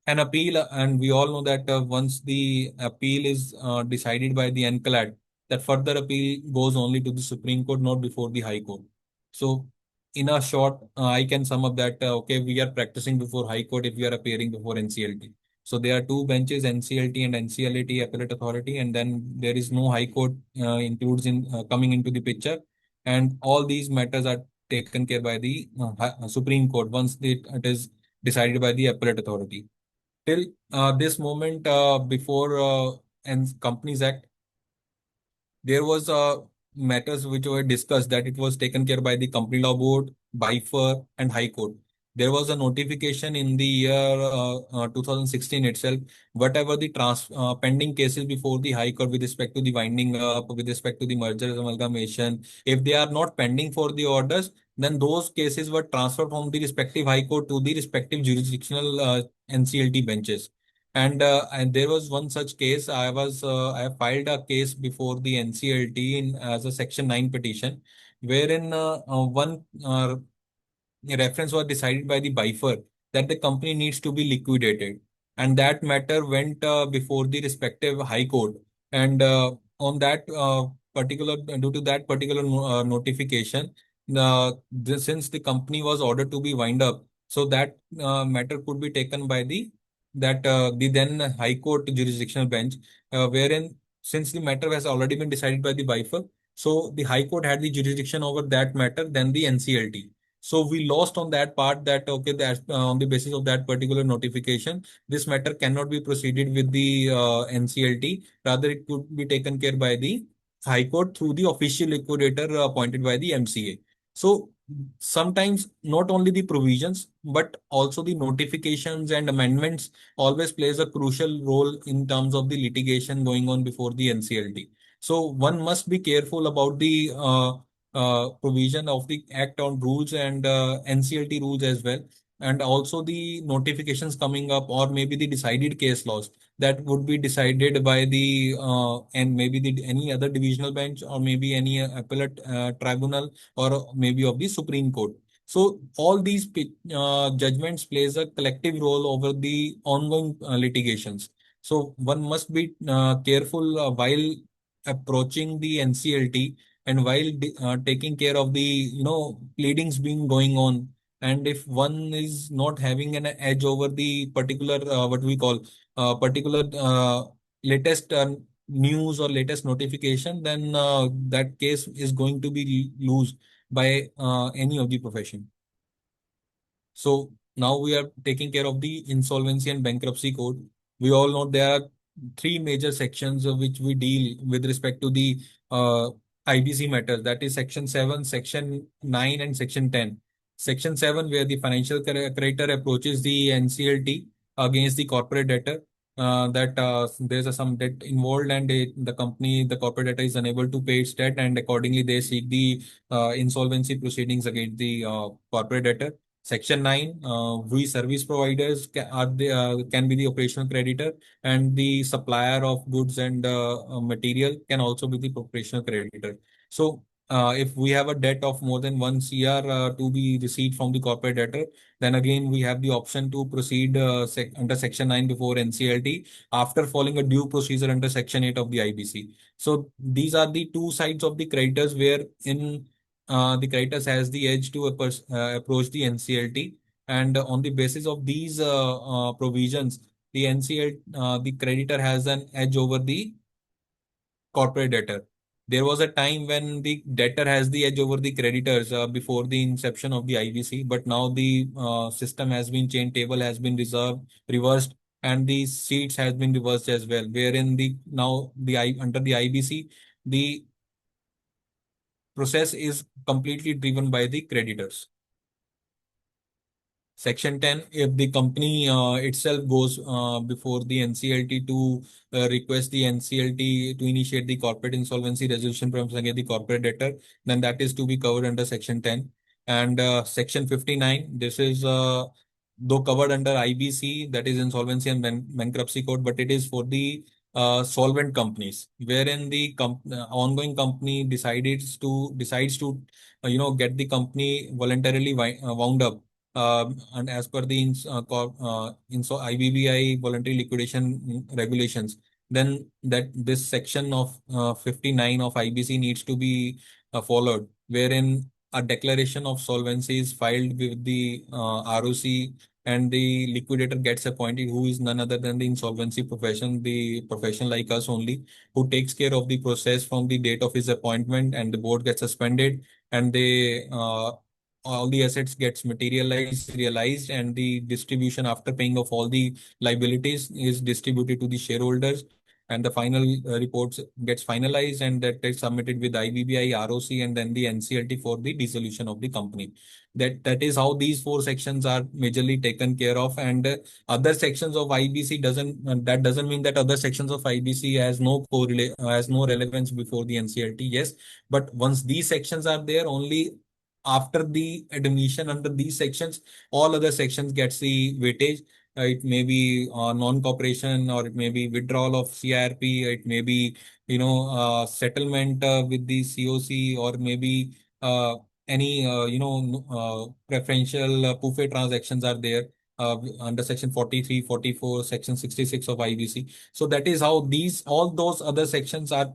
An appeal, and we all know that once the appeal is decided by the NCLAT, that further appeal goes only to the Supreme Court, not before the High Court. So, in a short, I can sum up that okay, we are practicing before High Court if we are appearing before NCLT. So there are two benches, NCLT and NCLAT Appellate Authority, and then there is no High Court includes in coming into the picture, and all these matters are taken care by the Supreme Court once it is decided by the appellate authority. Till this moment, before and Companies Act, there was matters which were discussed that it was taken care by the Company Law Board, BIFER, and High Court. There was a notification in the year 2016 itself. Whatever the pending cases before the High Court with respect to the winding up, with respect to the merger amalgamation, if they are not pending for the orders, then those cases were transferred from the respective High Court to the respective jurisdictional NCLT benches. And there was one such case. I filed a case before the NCLT as a Section 9 petition, wherein one reference was decided by the BIFER that the company needs to be liquidated, and that matter went before the respective High Court. And on that particular, due to that particular notification, since the company was ordered to be wind up, so that matter could be taken by the then High Court jurisdictional bench, wherein since the matter has already been decided by the BIFER, so the High Court had the jurisdiction over that matter than the NCLT. So we lost on that part that okay, that on the basis of that particular notification, this matter cannot be proceeded with the NCLT. Rather, it could be taken care by the High Court through the official liquidator appointed by the MCA. So sometimes not only the provisions but also the notifications and amendments always plays a crucial role in terms of the litigation going on before the NCLT. So one must be careful about the provision of the Act on rules and NCLT rules as well, and also the notifications coming up, or maybe the decided case laws that would be decided by the and maybe any other divisional bench, or maybe any appellate tribunal, or maybe of the Supreme Court. So all these judgments plays a collective role over the ongoing litigations. So one must be careful while approaching the NCLT, and while taking care of the pleadings being going on. And if one is not having an edge over the particular what we call particular latest news or latest notification, then that case is going to be lose by any of the profession. So now we are taking care of the insolvency and bankruptcy code. We all know there are three major sections of which we deal with respect to the IBC matters. That is Section 7, Section 9, and Section 10. Section 7, where the financial creditor approaches the NCLT against the corporate debtor. That there's some debt involved, and the corporate debtor is unable to pay its debt, and accordingly they seek the insolvency proceedings against the corporate debtor. Section 9, we service providers can be the operational creditor, and the supplier of goods and material can also be the operational creditor. So, if we have a debt of more than 1 CR to be received from the corporate debtor, then again we have the option to proceed under Section 9 before NCLT after following a due procedure under Section 8 of the IBC. So, these are the two sides of the creditors where in the creditors has the edge to approach the NCLT, and on the basis of these provisions, the creditor has an edge over the corporate debtor. There was a time when the debtor has the edge over the creditors before the inception of the IBC, but now the system has been changed, table has been reversed, and the seats has been reversed as well. Wherein under the IBC, the process is completely driven by the creditors. Section 10, if the company itself goes before the NCLT to request the NCLT to initiate the corporate insolvency resolution process against the corporate debtor, then that is to be covered under Section 10. And Section 59, this is though covered under IBC, that is Insolvency and Bankruptcy Code, but it is for the solvent companies, wherein the ongoing company decides to get the company voluntarily wound up, and as per the IBBI voluntary liquidation regulations, then that this section of 59 of IBC needs to be followed, wherein a declaration of solvency is filed with the ROC, and the liquidator gets appointed, who is none other than the insolvency profession, the profession like us only, who takes care of the process from the date of his appointment, and the board gets suspended, and they all the assets gets materialized, realized, and the distribution after paying off all the liabilities is distributed to the shareholders, and the final reports gets finalized, and that is submitted with IBBI, ROC, and then the NCLT for the dissolution of the company. That is how these four sections are majorly taken care of, and other sections of IBC doesn't that doesn't mean that other sections of IBC has no relevance before the NCLT. Yes, but once these sections are there, only after the admission under these sections, all other sections gets the weightage. It may be non-cooperation, or it may be withdrawal of CIRP, it may be settlement with the COC, or maybe any preferential PUFE transactions are there under section 43, 44, section 66 of IBC. So that is how these all those other sections are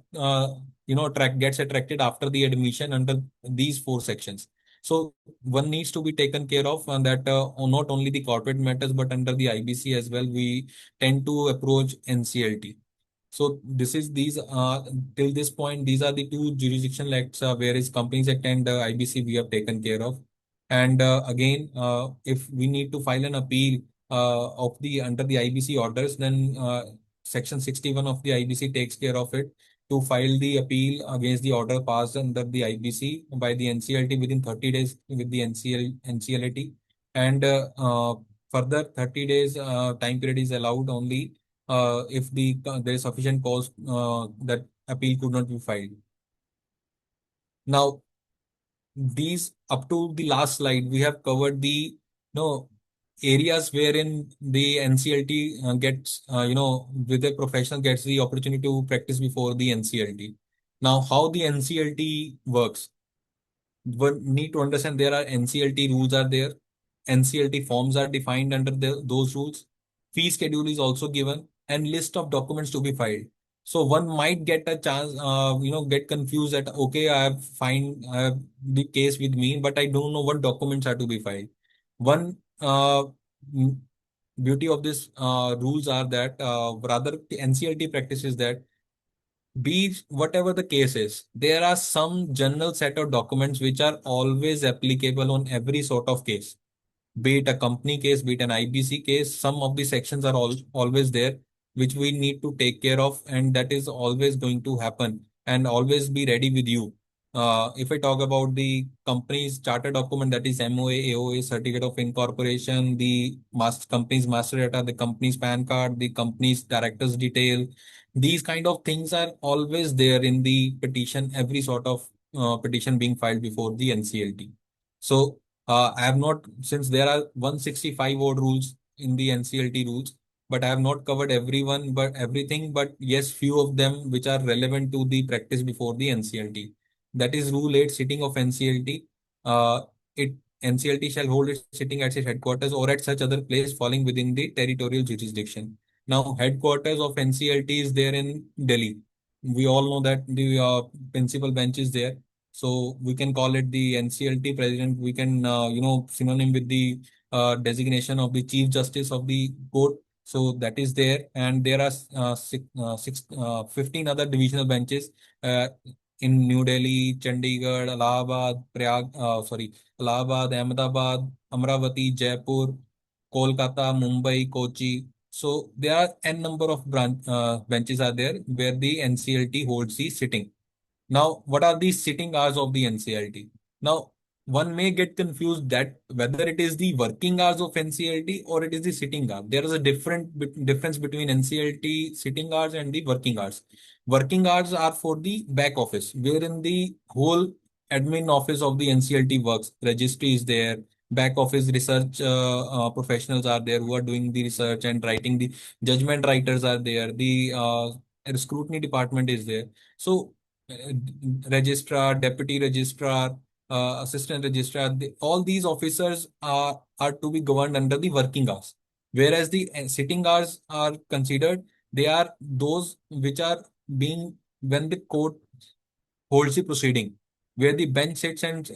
gets attracted after the admission under these four sections. So one needs to be taken care of, and that not only the corporate matters, but under the IBC as well, we tend to approach NCLT. So this is these till this point, these are the two jurisdiction acts, whereas Companies Act and IBC we have taken care of. And again, if we need to file an appeal of the under the IBC orders, then Section 61 of the IBC takes care of it, to file the appeal against the order passed under the IBC by the NCLT within 30 days with the NCLT, and further 30 days time period is allowed only if there is sufficient cause that appeal could not be filed. Now, these up to the last slide, we have covered the areas wherein the NCLT gets with a professional gets the opportunity to practice before the NCLT. Now, how the NCLT works? One need to understand there are NCLT rules are there. NCLT forms are defined under those rules. Fee schedule is also given, and list of documents to be filed. So one might get a chance, get confused that okay, I have the case with me, but I don't know what documents are to be filed. One m- beauty of this rules are that rather the NCLT practices that be whatever the case is, there are some general set of documents which are always applicable on every sort of case, be it a company case, be it an IBC case. Some of the sections are always there, which we need to take care of, and that is always going to happen, and always be ready with you. If I talk about the company's charter document, that is MOA, AOA, certificate of incorporation, the company's master data, the company's PAN card, the company's director's detail, these kind of things are always there in the petition, every sort of petition being filed before the NCLT. So I have not, since there are 165 odd rules in the NCLT rules, but I have not covered everyone, but everything, but yes, few of them which are relevant to the practice before the NCLT. That is Rule 8, sitting of NCLT. Uh, it NCLT shall hold its sitting at its headquarters or at such other place falling within the territorial jurisdiction. Now, headquarters of NCLT is there in Delhi. We all know that the principal bench is there, so we can call it the NCLT president. We can, synonym with the designation of the Chief Justice of the court. So that is there. And there are 15 other divisional benches uh, in New Delhi, Chandigarh, Allahabad, Ahmedabad, Amravati, Jaipur, Kolkata, Mumbai, Kochi. So there are n number of benches are there where the NCLT holds the sitting. Now, what are the sitting hours of the NCLT? Now, one may get confused that whether it is the working hours of NCLT or it is the sitting hour. There is a difference between NCLT sitting hours and the working hours. Working hours are for the back office, wherein the whole admin office of the NCLT works. Registry is there, back office research professionals are there who are doing the research and writing. The judgment writers are there. The scrutiny department is there. So uh, registrar, deputy registrar, assistant registrar, all these officers are to be governed under the working hours. Whereas the sitting hours are considered, they are those which are being when the court holds the proceeding, where the bench sits and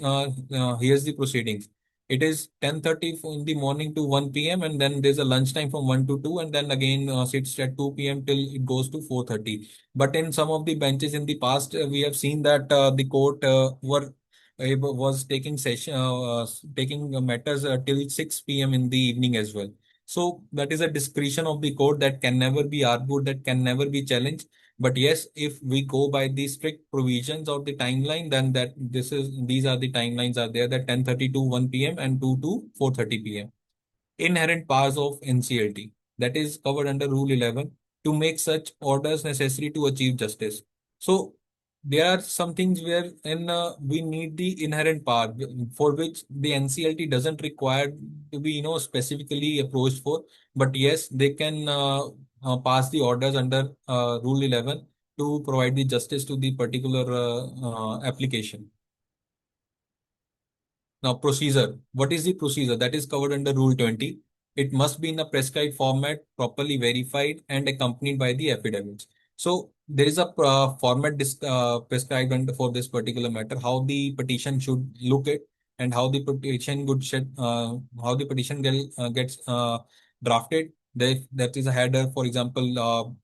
hears the proceedings. It is 10:30 in the morning to 1 p.m. and then there's a lunchtime from 1 to 2 and then again sits at 2 p.m. till it goes to 4:30. But in some of the benches in the past, we have seen that the court were was taking matters till 6 p.m. in the evening as well. So that is a discretion of the court that can never be argued, that can never be challenged. But yes, if we go by the strict provisions of the timeline, then these are the timelines are there, that 10:30 to 1 p.m. and 2 to 4:30 p.m. Inherent powers of NCLT, that is covered under Rule 11, to make such orders necessary to achieve justice. So there are some things where we need the inherent power, for which the NCLT doesn't require to be specifically approached for, but yes, they can pass the orders under Rule 11 to provide the justice to the particular application. Now, procedure. What is the procedure? That is covered under Rule 20. It must be in a prescribed format, properly verified, and accompanied by the affidavits. So there is a format prescribed under for this particular matter, how the petition should look at, and how the petition gets drafted. That is a header, for example.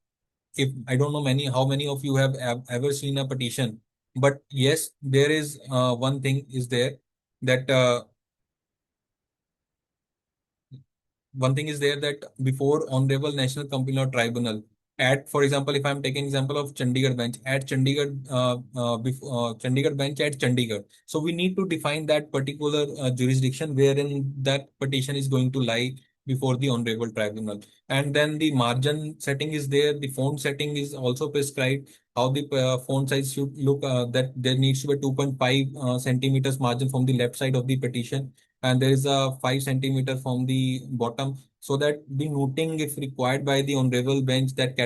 If I don't know how many of you have ever seen a petition, but yes, there is one thing is there that one thing is there that before Honorable National Company Law Tribunal, at for example, if I'm taking example of Chandigarh bench, at Chandigarh bench at Chandigarh. So we need to define that particular jurisdiction wherein that petition is going to lie before the Honorable Tribunal. And then the margin setting is there. The font setting is also prescribed. How the font size should look. That there needs to be 2.5 centimeters margin from the left side of the petition, and there is a 5 centimeter from the bottom, so that the noting, if required by the honorable bench, that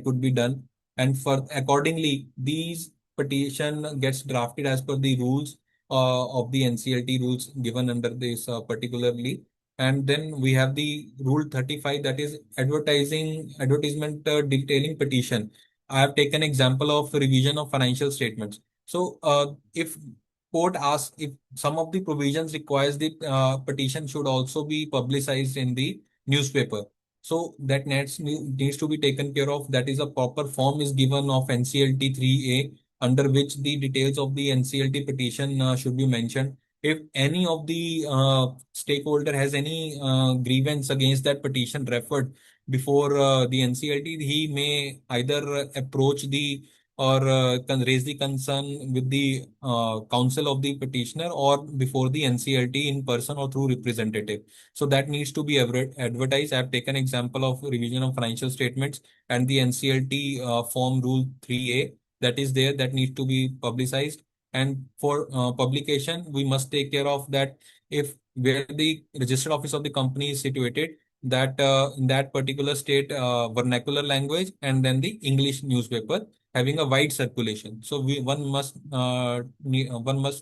could be done. And for accordingly, these petition gets drafted as per the rules of the NCLT rules given under this particularly. And then we have the rule 35, that is advertisement detailing petition. I have taken example of revision of financial statements. So if court asks if some of the provisions requires the petition should also be publicized in the newspaper. So that needs to be taken care of. That is a proper form is given of NCLT 3A, under which the details of the NCLT petition should be mentioned. If any of the stakeholder has any grievance against that petition referred before the NCLT, he may either approach the or can raise the concern with the counsel of the petitioner or before the NCLT in person or through representative. So that needs to be advertised. I have taken example of revision of financial statements and the NCLT form rule 3A, that is there, that needs to be publicized. And for publication, we must take care of that if where the registered office of the company is situated, that in that particular state vernacular language, and then the English newspaper having a wide circulation. So one must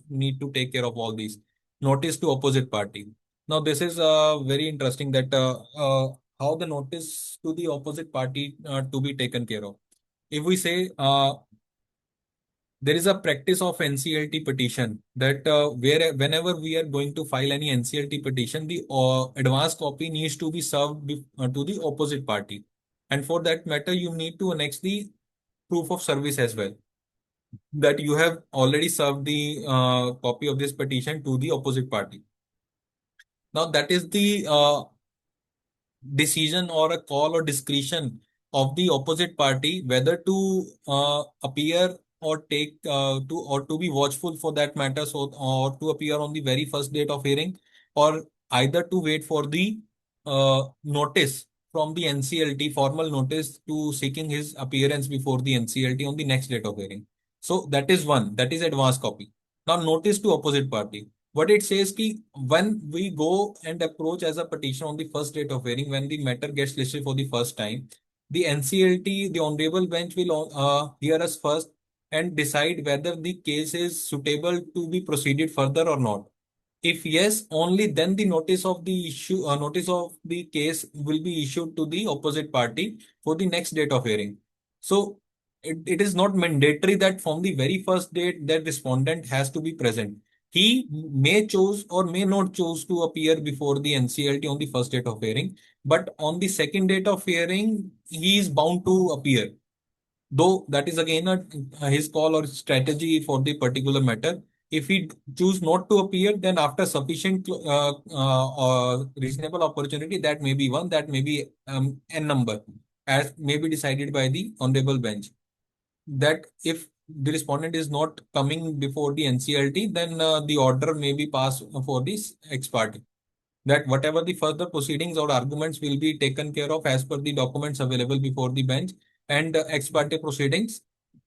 need to take care of all these. Notice to opposite party. Now this is very interesting that how the notice to the opposite party to be taken care of. If we say there is a practice of NCLT petition, that whenever we are going to file any NCLT petition, the advance copy needs to be served to the opposite party. And for that matter, you need to annex the proof of service as well, that you have already served the copy of this petition to the opposite party. Now that is the decision or a call or discretion of the opposite party whether to appear or take to be watchful for that matter, so or to appear on the very first date of hearing, or either to wait for the notice from the NCLT, formal notice to seeking his appearance before the NCLT on the next date of hearing. So that is one, that is advance copy. Now notice to opposite party, what it says ki when we go and approach as a petition on the first date of hearing, when the matter gets listed for the first time, the NCLT, the honorable bench will hear us first and decide whether the case is suitable to be proceeded further or not. If yes, only then the notice of the case will be issued to the opposite party for the next date of hearing. So it is not mandatory that from the very first date that respondent has to be present. He may choose or may not choose to appear before the NCLT on the first date of hearing, but on the second date of hearing, he is bound to appear. Though that is again his call or strategy for the particular matter. If he choose not to appear, then after sufficient reasonable opportunity, that may be one, that may be n number, as may be decided by the honorable bench. That if the respondent is not coming before the NCLT, then the order may be passed for this ex parte, that whatever the further proceedings or arguments will be taken care of as per the documents available before the bench, and ex parte proceedings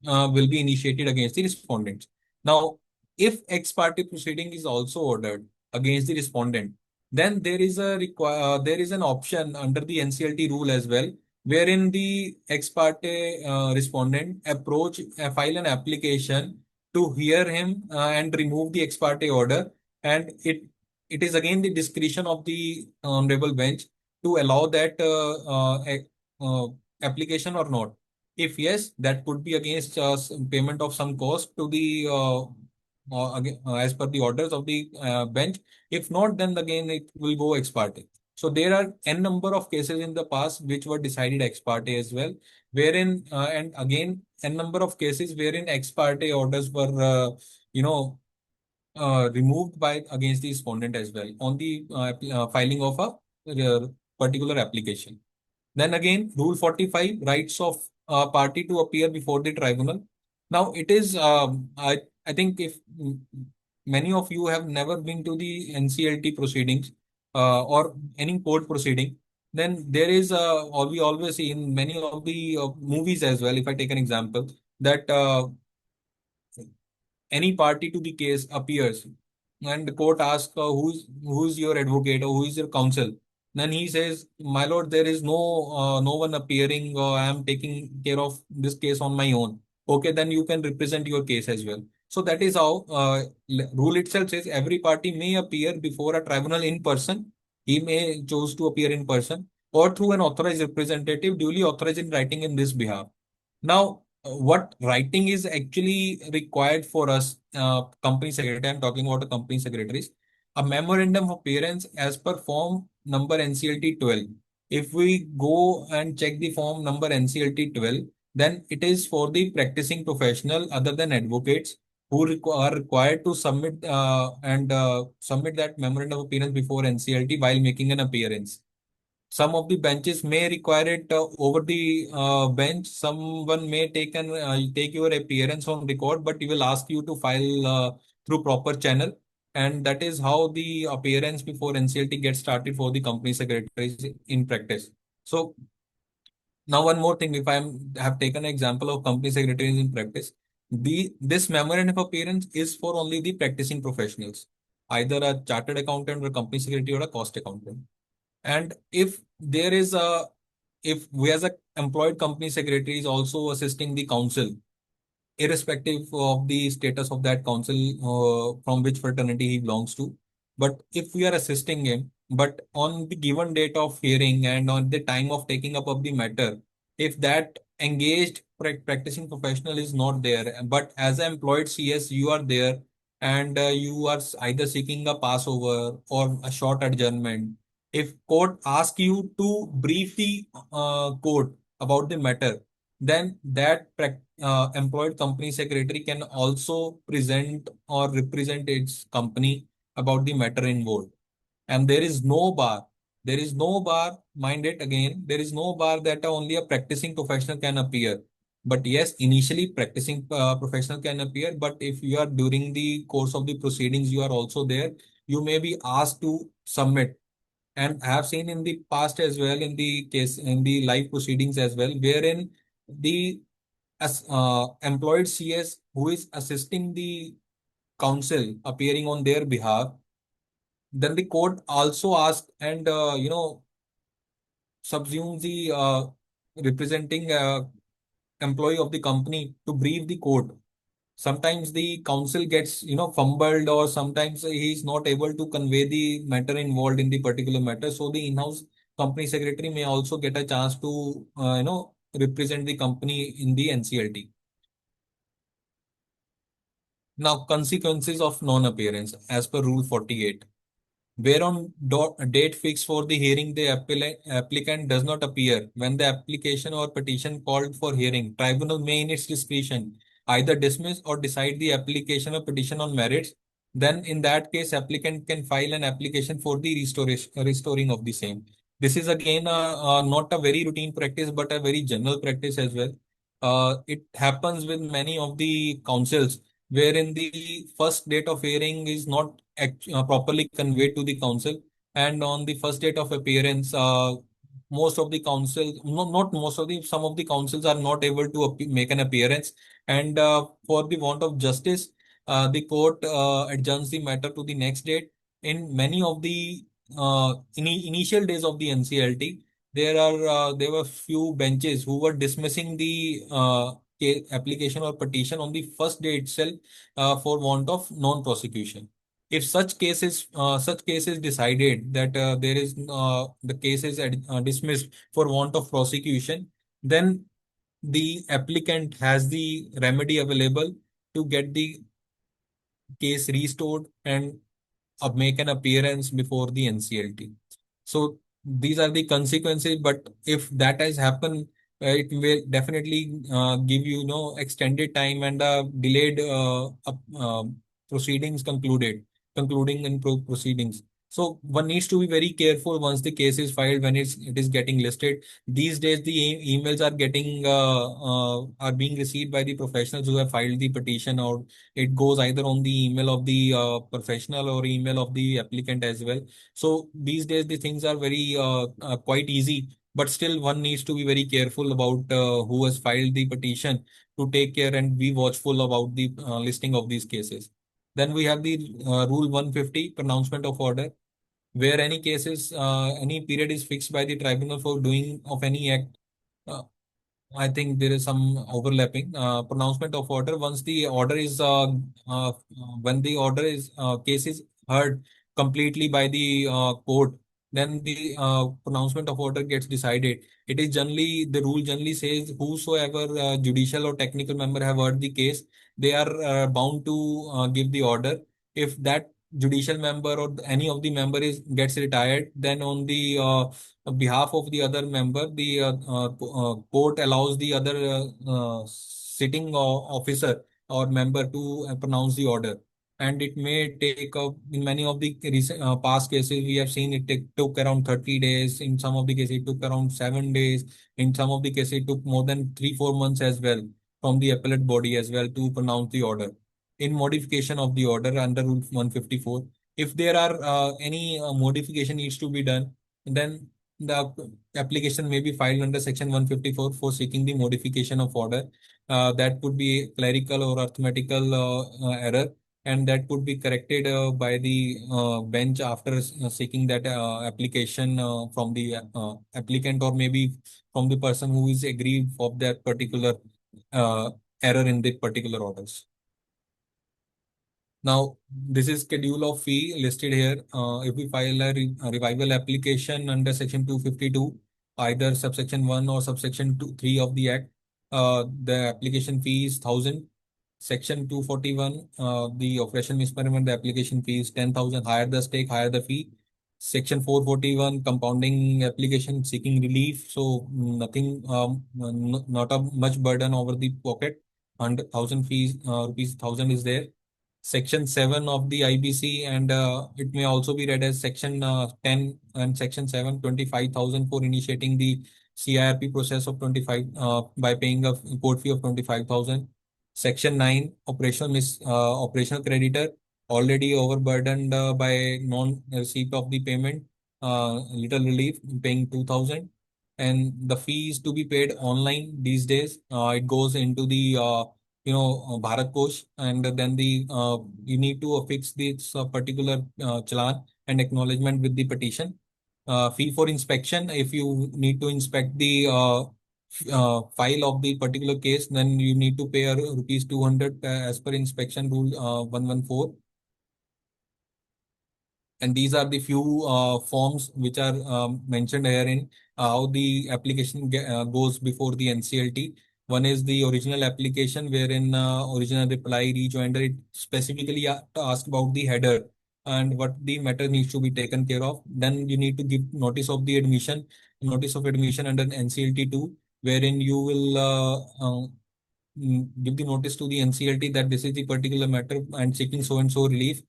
will be initiated against the respondents. Now, if ex parte proceeding is also ordered against the respondent, then there is an option under the NCLT rule as well, wherein the ex parte respondent file an application to hear him and remove the ex parte order, and it is again the discretion of the honorable bench to allow that application or not. If yes, that could be against payment of some cost to the as per the orders of the bench. If not, then again it will go ex parte. So there are n number of cases in the past which were decided ex parte as well, wherein and again n number of cases wherein ex parte orders were you know removed by against the respondent as well on the filing of a particular application. Then again, Rule 45, rights of party to appear before the tribunal. Now, it is, I think if many of you have never been to the NCLT proceedings or any court proceeding, then there is, or we always see in many of the movies as well, if I take an example, that any party to the case appears and the court asks who's your advocate or who is your counsel, then he says, my lord, there is no one appearing, I am taking care of this case on my own. Okay, then you can represent your case as well. So that is how rule itself says every party may appear before a tribunal in person. He may choose to appear in person or through an authorized representative duly authorized in writing in this behalf. Now, what writing is actually required for us, company secretary, I'm talking about the company secretaries, a memorandum of appearance as per form number NCLT 12. If we go and check the form number NCLT 12, then it is for the practicing professional other than advocates who are required to submit and submit that memorandum of appearance before NCLT while making an appearance. Some of the benches may require it over the bench. Someone may take your appearance on record, but he will ask you to file through proper channel, and that is how the appearance before NCLT gets started for the company secretaries in practice. So now one more thing, if have taken an example of company secretaries in practice, this memorandum of appearance is for only the practicing professionals, either a chartered accountant or a company secretary or a cost accountant. And if there is a, if we as a employed company secretary is also assisting the council, irrespective of the status of that council, from which fraternity he belongs to. But if we are assisting him, but on the given date of hearing and on the time of taking up of the matter, if that engaged practicing professional is not there, but as an employed CS, you are there and you are either seeking a passover or a short adjournment. If court asks you to brief the court about the matter, then that employed company secretary can also present or represent its company about the matter involved. And there is no bar. There is no bar, mind it again, there is no bar that only a practicing professional can appear. But yes, initially practicing professional can appear, but if you are during the course of the proceedings, you are also there, you may be asked to submit. And I have seen in the past as well, in the case, in the live proceedings as well, wherein the as employed CS who is assisting the council appearing on their behalf, then the court also asks and subsumes the representing employee of the company to brief the court. Sometimes the counsel gets fumbled, or sometimes he is not able to convey the matter involved in the particular matter, so the in-house company secretary may also get a chance to represent the company in the NCLT. Now, consequences of non-appearance as per Rule 48. Where on date fixed for the hearing the applicant does not appear, when the application or petition called for hearing, tribunal may in its discretion either dismiss or decide the application or petition on merits, then in that case, applicant can file an application for the restoring of the same. This is again not a very routine practice, but a very general practice as well. It happens with many of the councils, wherein the first date of hearing is not properly conveyed to the council, and on the first date of appearance, most of the council, no, not most of the, some of the councils are not able to make an appearance, and for the want of justice, the court adjourns the matter to the next date. In many of the initial days of the NCLT, there were few benches who were dismissing the application or petition on the first day itself for want of non-prosecution. If such cases decided that the case is dismissed for want of prosecution, then the applicant has the remedy available to get the case restored and make an appearance before the NCLT. So these are the consequences. But if that has happened, it will definitely give you, extended time and delayed proceedings concluding in proceedings. So one needs to be very careful once the case is filed when it is getting listed. These days, the emails are getting are being received by the professionals who have filed the petition, or it goes either on the email of the professional or email of the applicant as well. So these days the things are very quite easy, but still one needs to be very careful about who has filed the petition, to take care and be watchful about the listing of these cases. Then we have the rule 150, pronouncement of order, where any period is fixed by the tribunal for doing of any act. uh, I think there is some overlapping. Pronouncement of order. Once the order is, when the order is case is heard completely by the court, then the pronouncement of order gets decided. It is generally, the rule generally says, whosoever judicial or technical member have heard the case, they are bound to give the order. If that judicial member or any of the member is gets retired, then on the behalf of the other member, the court allows the other sitting officer or member to pronounce the order. And it may take in many of the recent, past cases, we have seen took around 30 days. In some of the cases, it took around 7 days. In some of the cases, it took more than 3-4 months as well from the appellate body as well to pronounce the order. In modification of the order under Rule 154, if there are any modification needs to be done, then the application may be filed under Section 154 for seeking the modification of order. That could be clerical or arithmetical error, and that could be corrected by the bench after seeking that application from the applicant, or maybe from the person who is aggrieved of that particular uh, error in the particular orders. Now, this is schedule of fee listed here. If we file a revival application under Section 252, either subsection 1 or subsection 3 of the Act, the application fee is 1,000. Section 241, the operation misdemeanor, the application fee is 10,000. Higher the stake, higher the fee. Section 441, compounding application seeking relief. So nothing, not a much burden over the pocket. 100,000 fees, rupees 1,000 is there. Section 7 of the IBC, and it may also be read as Section 10 and Section 7, 25,000 for initiating the CIRP process of 25 by paying a court fee of 25,000. Section 9, operational creditor, already overburdened by non-receipt of the payment, little relief, paying 2,000. And the fee is to be paid online these days. It goes into the Bharat Kosh, and then the you need to affix this particular challan and acknowledgement with the petition. Fee for inspection, if you need to inspect the file of the particular case, then you need to pay rupees 200 as per inspection rule 114. And these are the few forms which are mentioned herein, how the application goes before the NCLT. One is the original application, wherein original reply rejoinder, it specifically ask about the header and what the matter needs to be taken care of. Then you need to give notice of admission under NCLT 2, wherein you will give the notice to the NCLT that this is the particular matter and seeking so and so relief.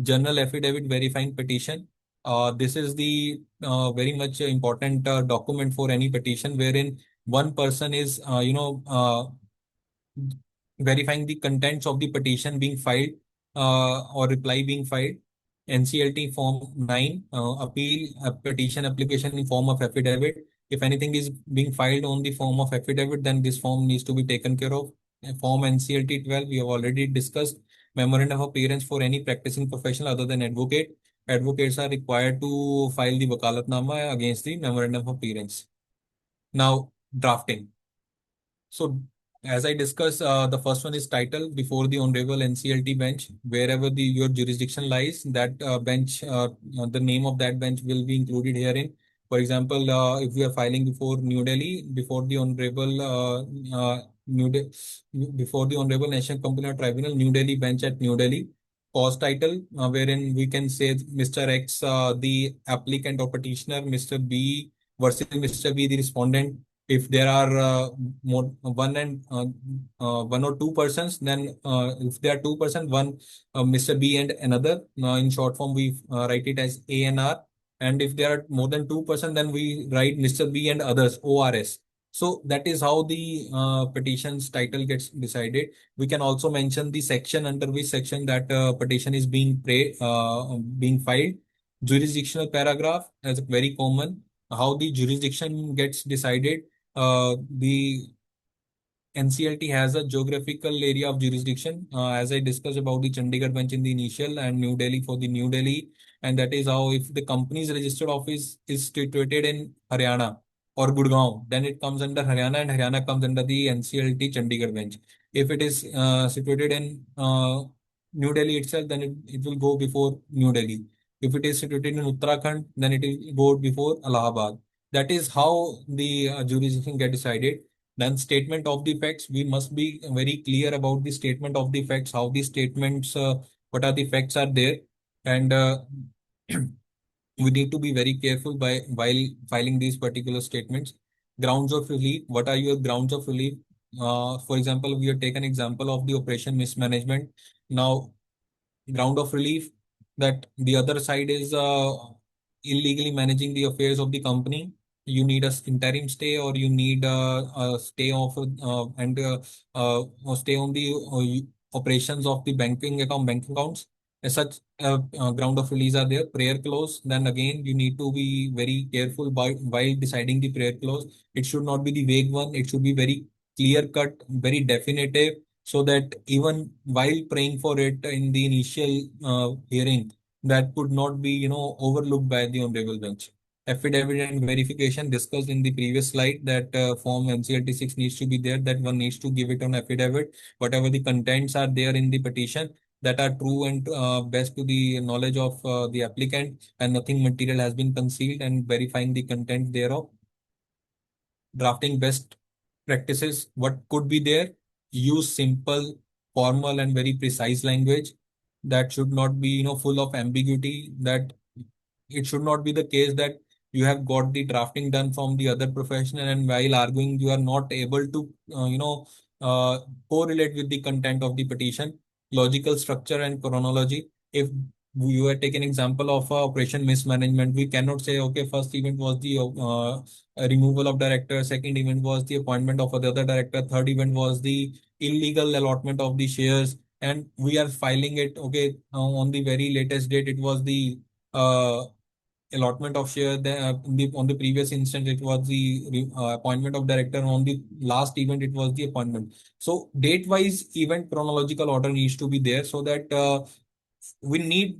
General affidavit verifying petition. This is the very much important document for any petition wherein one person is, verifying the contents of the petition being filed or reply being filed. NCLT Form 9, appeal a petition application in form of affidavit. If anything is being filed on the form of affidavit, then this form needs to be taken care of. Form NCLT 12, we have already discussed. Memorandum of appearance for any practicing professional other than advocate. Advocates are required to file the wakalatnama against the memorandum of appearance. Now, drafting. So, as I discussed, the first one is title before the Honorable NCLT bench. Wherever your jurisdiction lies, that bench, the name of that bench will be included herein. For example, if we are filing before New Delhi, before the Honorable before the Honorable National Company Law Tribunal, New Delhi bench at New Delhi. Cause title, wherein we can say Mr. X, the applicant or petitioner, Mr. B versus Mr. B, the respondent. If there are more one or two persons, then if there are two-person, one Mr. B and another. In short form, we write it as A and R. And if there are more than two-person, then we write Mr. B and others, ORS. So that is how the petition's title gets decided. We can also mention the section under which section that petition is being filed. Jurisdictional paragraph as a very common. How the jurisdiction gets decided. The NCLT has a geographical area of jurisdiction, as I discussed about the Chandigarh bench in the initial and New Delhi for the New Delhi. And that is how if the company's registered office is situated in Haryana or Gurgaon, then it comes under Haryana and Haryana comes under the NCLT Chandigarh bench. If it is situated in New Delhi itself, then it will go before New Delhi. If it is situated in Uttarakhand, then it will go before Allahabad. That is how the jurisdiction get decided. Then statement of the facts, we must be very clear about the statement of the facts, how the statements, what are the facts are there. And we need to be very careful by while filing these particular statements. Grounds of relief, what are your grounds of relief? For example, we have taken example of the operation mismanagement. Now, ground of relief that the other side is illegally managing the affairs of the company. You need a interim stay or you need a stay of and or stay on the operations of the bank accounts. As such, ground of release are there. Prayer clause. Then again, you need to be very careful by while deciding the prayer clause. It should not be the vague one. It should be very clear cut, very definitive, so that even while praying for it in the initial hearing, that could not be overlooked by the honorable bench. Affidavit and verification discussed in the previous slide that form NCLT 6 needs to be there, that one needs to give it on affidavit whatever the contents are there in the petition that are true and best to the knowledge of the applicant and nothing material has been concealed, and verifying the content thereof. Drafting best practices, what could be there? Use simple, formal, and very precise language that should not be, full of ambiguity. That it should not be the case that you have got the drafting done from the other professional, and while arguing, you are not able to, correlate with the content of the petition. Logical structure and chronology. If you are taking example of operation mismanagement, we cannot say, okay, first event was the removal of director, second event was the appointment of the other director, third event was the illegal allotment of the shares, and we are filing it, okay, on the very latest date it was the uh, allotment of share. On the previous instant it was the appointment of director. On the last event it was the appointment. So date wise event chronological order needs to be there, so that we need,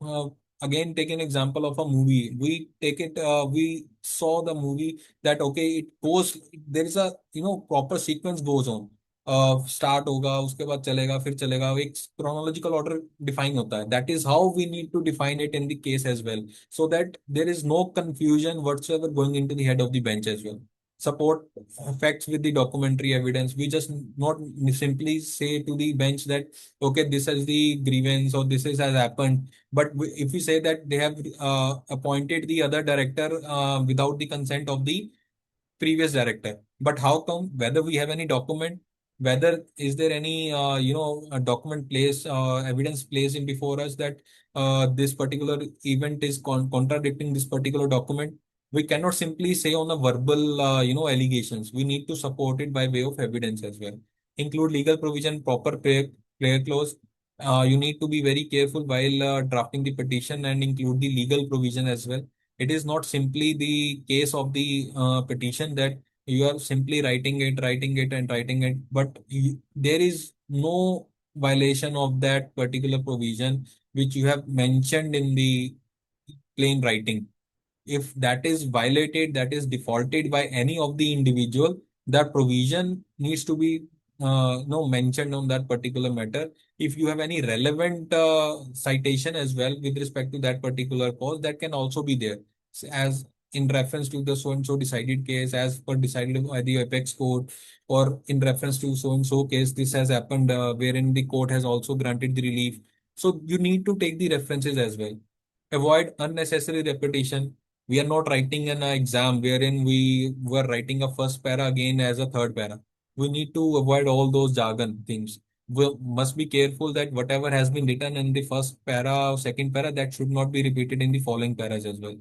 uh, again take an example of a movie. We saw the movie that, okay, it goes, there is a proper sequence goes on. Start होगा, उसके बाद चलेगा, फिर चलेगा, एक chronological order define होता है. That is how we need to define it in the case as well, so that there is no confusion whatsoever going into the head of the bench as well. Support facts with the documentary evidence. We just not simply say to the bench that, okay, this is the grievance or this is has happened. But if we say that they have appointed the other director without the consent of the previous director, but how come, whether we have any document, whether is there any a document place evidence placed in before us that this particular event is contradicting this particular document. We cannot simply say on a verbal allegations. We need to support it by way of evidence as well. Include legal provision, proper prayer clause. You need to be very careful while drafting the petition and include the legal provision as well. It is not simply the case of the petition that you are simply writing it and writing it, but there is no violation of that particular provision which you have mentioned in the plain writing. If that is violated, that is defaulted by any of the individual, that provision needs to be no mentioned on that particular matter. If you have any relevant citation as well with respect to that particular cause, that can also be there. As in reference to the so and so decided case, as per decided by the apex court, or in reference to so and so case, this has happened wherein the court has also granted the relief. So you need to take the references as well. Avoid unnecessary repetition. We are not writing an exam wherein we were writing a first para again as a third para. We need to avoid all those jargon things. We must be careful that whatever has been written in the first para or second para, that should not be repeated in the following paras as well.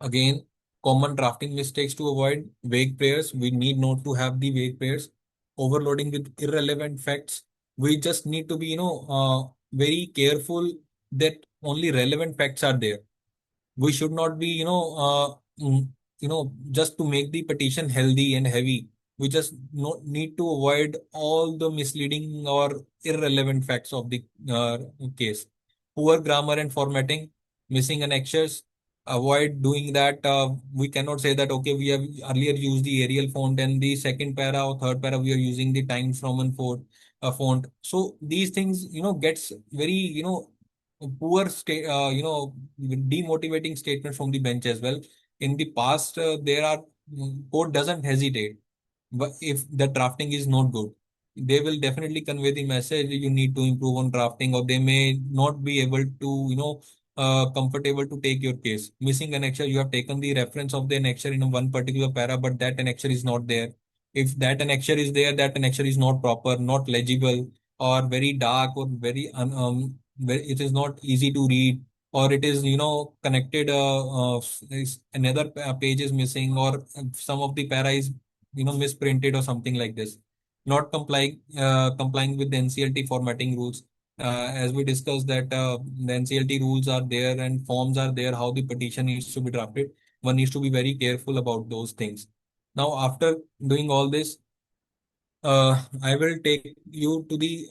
Again, common drafting mistakes to avoid: vague prayers. We need not to have the vague prayers. Overloading with irrelevant facts. We just need to be, very careful that only relevant facts are there. We should not be just to make the petition healthy and heavy. We just need to avoid all the misleading or irrelevant facts of the case. Poor grammar and formatting, missing annexures. Avoid doing that. We cannot say that okay, we have earlier used the Arial font, and the second para or third para we are using the Times Roman font. So these things gets very poor state, demotivating statements from the bench as well. In the past, there are court doesn't hesitate, but if the drafting is not good, they will definitely convey the message you need to improve on drafting, or they may not be able to, comfortable to take your case. Missing annexure, you have taken the reference of the annexure in one particular para, but that annexure is not there. If that annexure is there, that annexure is not proper, not legible, or very dark, or very it is not easy to read, or it is connected another page is missing, or some of the para is misprinted or something like this. Not complying with the NCLT formatting rules. As we discussed that the NCLT rules are there and forms are there, how the petition needs to be drafted. One needs to be very careful about those things. Now, after doing all this, I will take you to the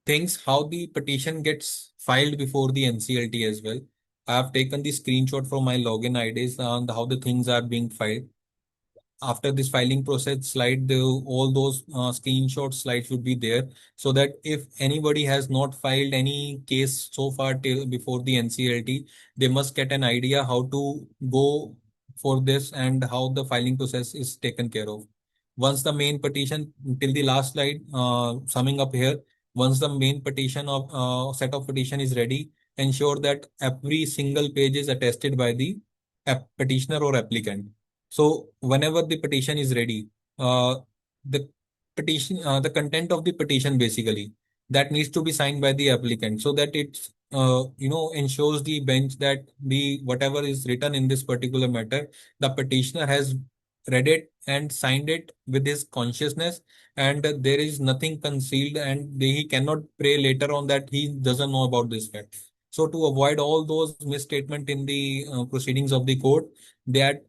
things how the petition gets filed before the NCLT as well. I have taken the screenshot from my login IDs and how the things are being filed. After this filing process slide, all those screenshot slides would be there, so that if anybody has not filed any case so far till before the NCLT, they must get an idea how to go for this and how the filing process is taken care of. Once the main petition, till the last slide, summing up here, once the main petition of set of petition is ready, ensure that every single page is attested by the petitioner or applicant. So whenever the petition is ready, the the content of the petition basically, that needs to be signed by the applicant, so that it ensures the bench that the whatever is written in this particular matter, the petitioner has read it and signed it with his consciousness, and there is nothing concealed, and he cannot pray later on that he doesn't know about this fact. So to avoid all those misstatement in the proceedings of the court, that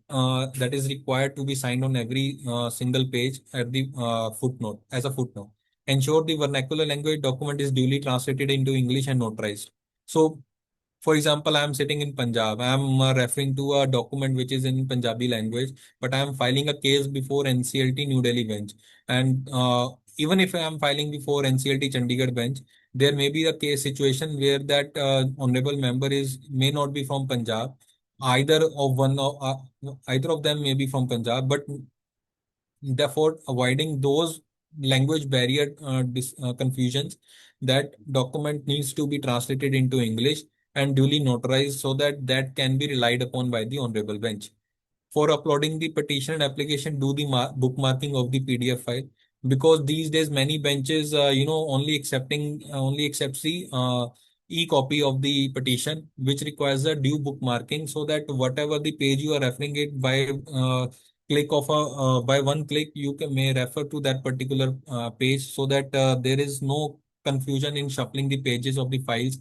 is required to be signed on every single page at the footnote, as a footnote. Ensure the vernacular language document is duly translated into English and notarized. So, for example, I am sitting in Punjab. I am referring to a document which is in Punjabi language, but I am filing a case before NCLT New Delhi bench. And even if I am filing before NCLT Chandigarh bench, there may be a case situation where that honorable member is may not be from Punjab. Either of them may be from Punjab, but therefore avoiding those language barrier confusions, that document needs to be translated into English and duly notarized, so that that can be relied upon by the honorable bench. for uploading the petition and application, do the bookmarking of the PDF file, because these days many benches, only accepts the e-copy of the petition, which requires a due bookmarking, so that whatever the page you are referring it by one click, you may refer to that particular page, so that there is no confusion in shuffling the pages of the files,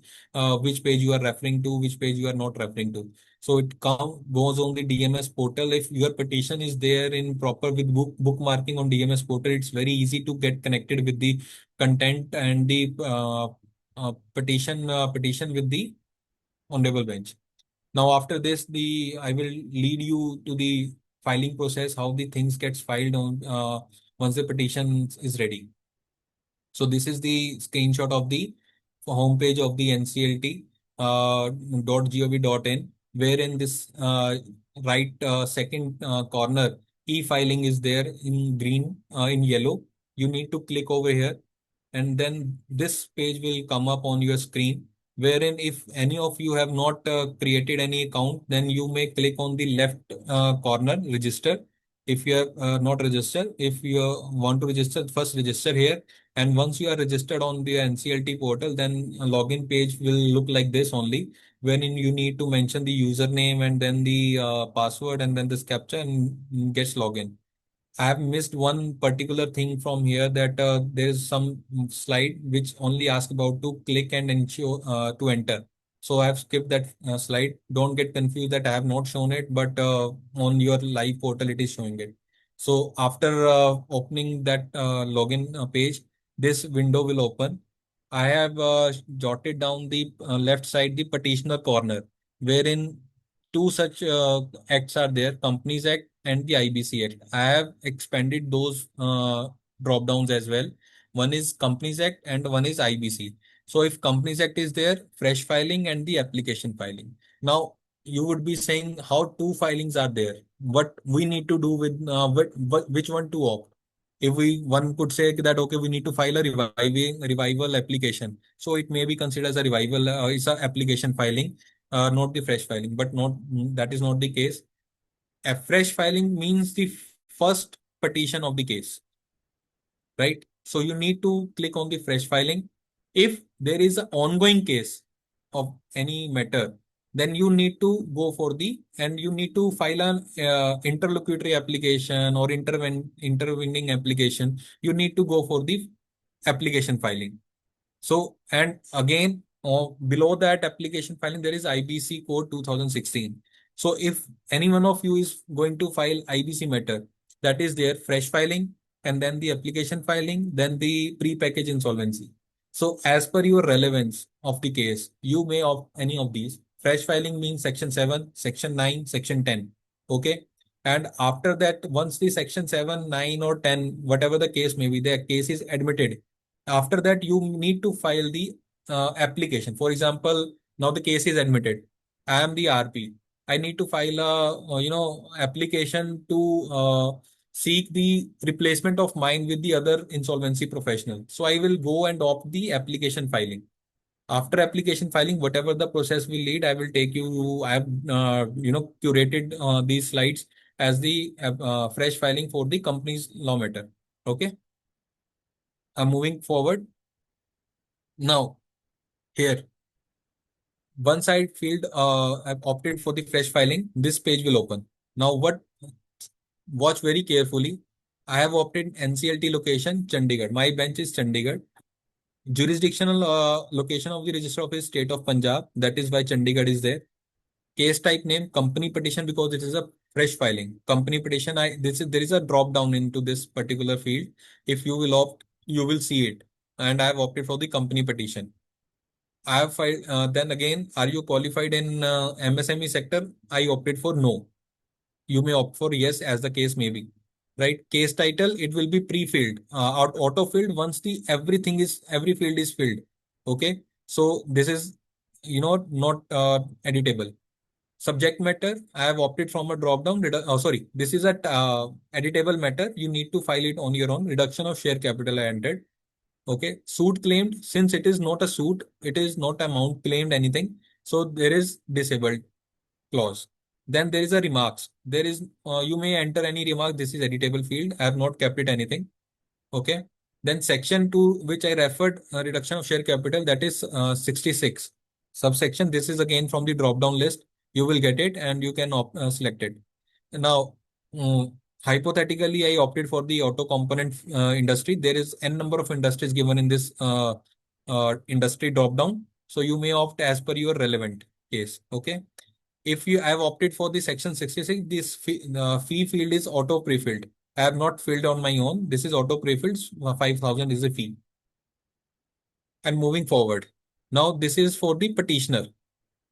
which page you are referring to, which page you are not referring to. So it goes on the DMS portal. If your petition is there in proper with bookmarking on DMS portal, it's very easy to get connected with the content and the petition with the honorable bench. Now after this, the I will lead you to the filing process, how the things gets filed on once the petition is ready. So this is the screenshot of the homepage of the NCLT .gov.in, wherein this right second corner e-filing is there in green, in yellow. You need to click over here, and then this page will come up on your screen, wherein if any of you have not created any account, then you may click on the left corner, register. If you are not registered, if you want to register, first register here. And once you are registered on the NCLT portal, then a login page will look like this only, wherein you need to mention the username and then the password and then this captcha and gets login. I have missed one particular thing from here, that there is some slide which only asks about to click and ensure to enter. So I have skipped that slide. Don't get confused that I have not shown it, but on your live portal it is showing it. So after opening that login page, this window will open. I have jotted down the left side, the petitioner corner, wherein two such acts are there, Companies Act and the IBC Act. I have expanded those drop downs as well. One is Companies Act and one is IBC. So if Companies Act is there, fresh filing and the application filing. Now you would be saying how two filings are there. What we need to do with which one to opt? If we one could say that okay, we need to file a revival application. So it may be considered as a revival, it's a application filing, not the fresh filing, but not that is not the case. A fresh filing means the first petition of the case, right? So you need to click on the fresh filing. If there is an ongoing case of any matter, then you need to go for the and you need to file an interlocutory application or intervening application. You need to go for the application filing. So, and again, below that application filing, there is IBC code 2016. So if any one of you is going to file IBC matter, that is their fresh filing, and then the application filing, then the pre-package insolvency. So as per your relevance of the case, you may opt any of these. Fresh filing means section 7, section 9, section 10. Okay. And after that, once the section 7, 9, or 10, whatever the case may be, the case is admitted. After that, you need to file the application. For example, now the case is admitted. I am the RP. I need to file a application to seek the replacement of mine with the other insolvency professional. So I will go and opt the application filing. After application filing, whatever the process will lead, I will take you. I have curated these slides as the fresh filing for the company's law matter. Okay. Moving forward. Now, here, once I field I've opted for the fresh filing, this page will open. Now, watch very carefully. I have opted NCLT location, Chandigarh. My bench is Chandigarh. Jurisdictional location of the Register Office, State of Punjab. That is why Chandigarh is there. Case type name, company petition, because it is a fresh filing. Company petition, there is a drop down into this particular field. If you will opt, you will see it. And I have opted for the company petition. I have filed, then again, are you qualified in MSME sector? I opted for no. You may opt for yes, as the case may be. Right? Case title, it will be pre-filled, or auto-filled once the every field is filled. Okay. So this is, not editable. Subject matter, I have opted from a drop down. Sorry, this is a editable matter. You need to file it on your own. Reduction of share capital I entered. Okay, suit claimed, since it is not a suit, it is not amount claimed anything. So there is disabled clause. Then there is a remarks. There is you may enter any remark. This is editable field. I have not kept it anything. Okay. Then section 2, which I referred, reduction of share capital, that is 66. Subsection, this is again from the drop down list. You will get it and you can select it. Now, hypothetically, I opted for the auto component industry. There is n number of industries given in this industry drop down. So you may opt as per your relevant case. Okay. If you have opted for the section 66, this fee field is auto pre-filled. I have not filled on my own. This is auto pre-filled. 5,000 is the fee. And moving forward. Now this is for the petitioner.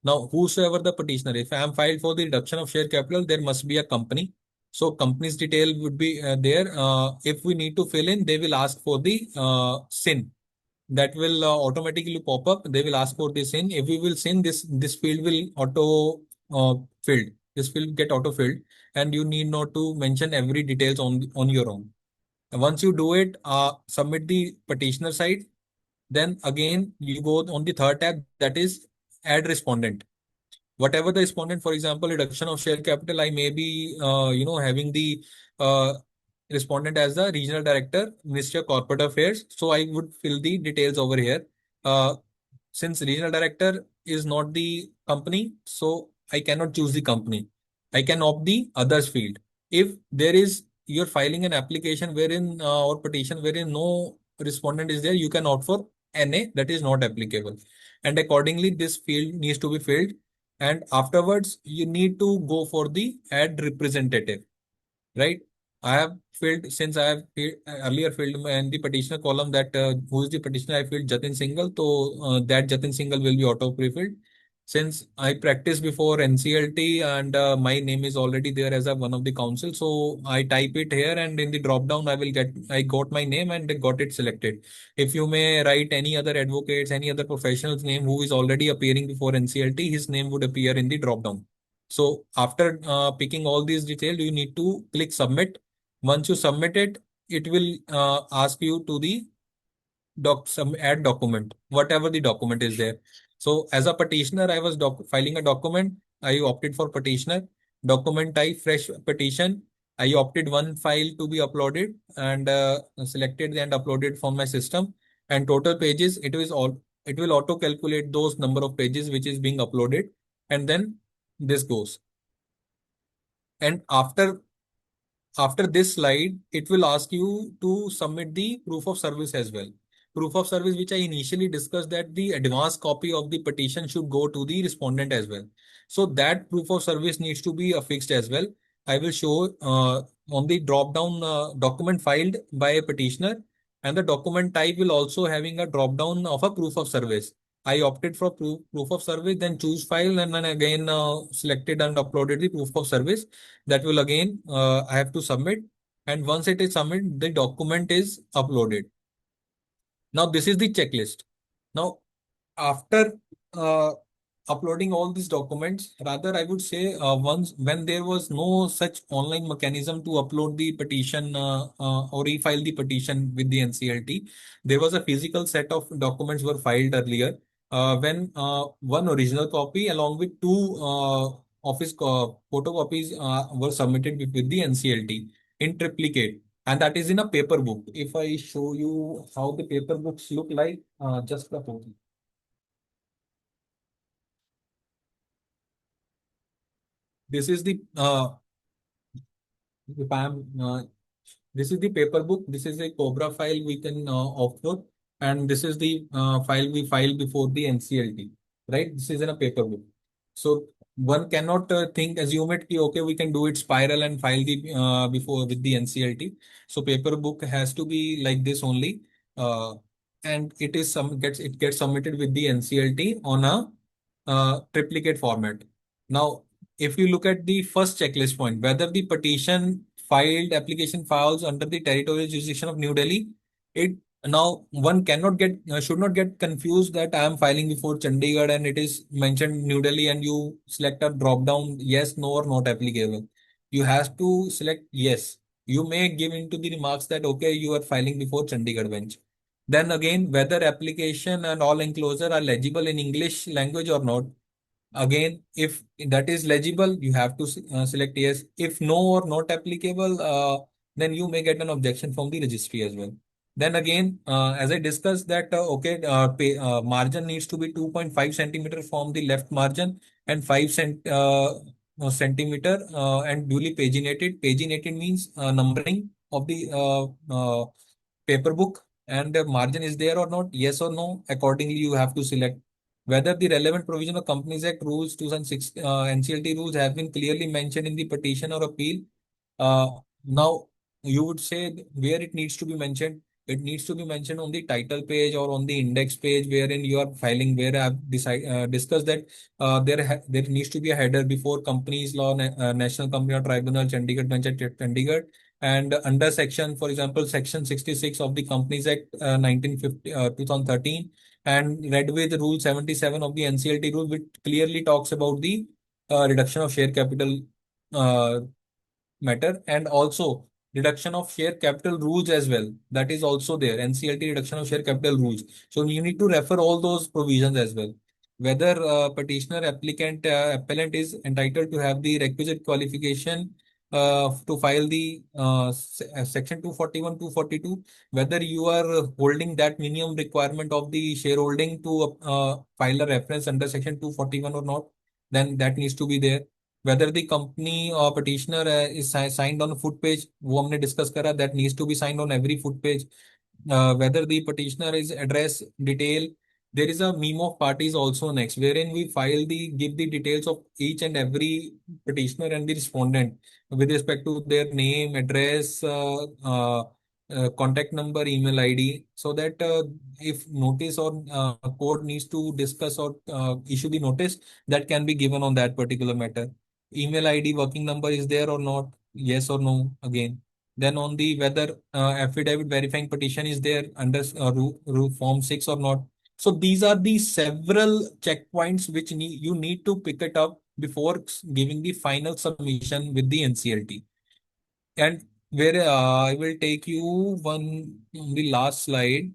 Now, whosoever the petitioner, if I am filed for the reduction of share capital, there must be a company. So company's detail would be there. If we need to fill in, they will ask for the SIN. That will automatically pop up. They will ask for the SIN. If we will SIN, this field will auto filled. This will get auto filled, and you need not to mention every details on your own. And once you do it, submit the petitioner side. Then again, you go on the third tab, that is add respondent. Whatever the respondent, for example, reduction of share capital, I may be, having the uh, respondent as the regional director, Ministry of Corporate Affairs. So I would fill the details over here. Uh, since regional director is not the company, so I cannot choose the company. I can opt the others field. If there is you're filing an application wherein or petition wherein no respondent is there, you can opt for NA, that is not applicable. And accordingly, this field needs to be filled. And afterwards, you need to go for the add representative, right? I have filled, since I have earlier filled in the petitioner column that who is the petitioner, I filled Jatin Singhal. So that Jatin Singhal will be auto pre-filled. Since I practiced before NCLT and my name is already there as a one of the council, so I type it here and in the drop down I got my name and got it selected. If you may write any other advocates, any other professional's name who is already appearing before NCLT, his name would appear in the drop down. So after picking all these details, you need to click submit. Once you submit it, it will ask you to the add document, whatever the document is there. So as a petitioner, I was filing a document. I opted for petitioner. Document type fresh petition. I opted one file to be uploaded and selected and uploaded from my system. And total pages, it will auto calculate those number of pages which is being uploaded. And then this goes. And after this slide, it will ask you to submit the proof of service as well. Proof of service, which I initially discussed, that the advance copy of the petition should go to the respondent as well. So that proof of service needs to be affixed as well. I will show on the drop down document filed by a petitioner, and the document type will also having a drop down of a proof of service. I opted for proof of service, then choose file, and then again selected and uploaded the proof of service. That will again I have to submit, and once it is submitted, the document is uploaded. Now this is the checklist. Now after uh, uploading all these documents, rather I would say once when there was no such online mechanism to upload the petition or refile the petition with the NCLT, there was a physical set of documents were filed earlier. When one original copy along with two office photocopies were submitted with the NCLT in triplicate, and that is in a paper book. If I show you how the paper books look like, just a moment. This is the if I am this is the paper book. This is a Cobra file we can offload, and this is the file we filed before the NCLT. Right? This is in a paper book. So one cannot assume it. Okay, we can do it spiral and file the before with the NCLT. So paper book has to be like this only, and it is it gets submitted with the NCLT on a triplicate format. Now, if you look at the first checklist point, whether the petition filed application falls under the territorial jurisdiction of New Delhi, it now one cannot get should not get confused that I am filing before Chandigarh and it is mentioned New Delhi and you select a drop down yes, no, or not applicable. You have to select yes. You may give into the remarks that okay, you are filing before Chandigarh bench. Then again, whether application and all enclosure are legible in English language or not. Again, if that is legible, you have to select yes. If no or not applicable, then you may get an objection from the registry as well. Then again, as I discussed that, margin needs to be 2.5 centimeter from the left margin and 5 centimeter and duly paginated. Paginated means numbering of the paper book, and the margin is there or not, yes or no. Accordingly, you have to select whether the relevant provision of Companies Act rules 2006 NCLT rules have been clearly mentioned in the petition or appeal. Uh, Now, you would say where it needs to be mentioned. It needs to be mentioned on the title page or on the index page wherein you are filing. Where discussed that there needs to be a header before Companies Law, National Company Law Tribunal, Chandigarh Bench at Chandigarh, and under section, for example, section 66 of the Companies Act 2013, and read with Rule 77 of the NCLT rule, which clearly talks about the reduction of share capital uh, matter, and also reduction of share capital rules as well. That is also there. NCLT reduction of share capital rules. So you need to refer all those provisions as well. Whether petitioner, applicant, appellant is entitled to have the requisite qualification to file the section 241, 242, whether you are holding that minimum requirement of the shareholding to file a reference under section 241 or not, then that needs to be there. Whether the company or petitioner is signed on a foot page, वो हमने discuss करा, that needs to be signed on every foot page. Whether the petitioner is address detail, there is a meme of parties also next, wherein we file the give the details of each and every petitioner and the respondent with respect to their name, address, contact number, email ID, so that if notice or court needs to discuss or issue the notice, that can be given on that particular matter. Email ID, working number is there or not? Yes or no again. Then on the whether affidavit verifying petition is there under form 6 or not. So these are the several checkpoints which you need to pick it up before giving the final submission with the NCLT. And where I will take you one on the last slide.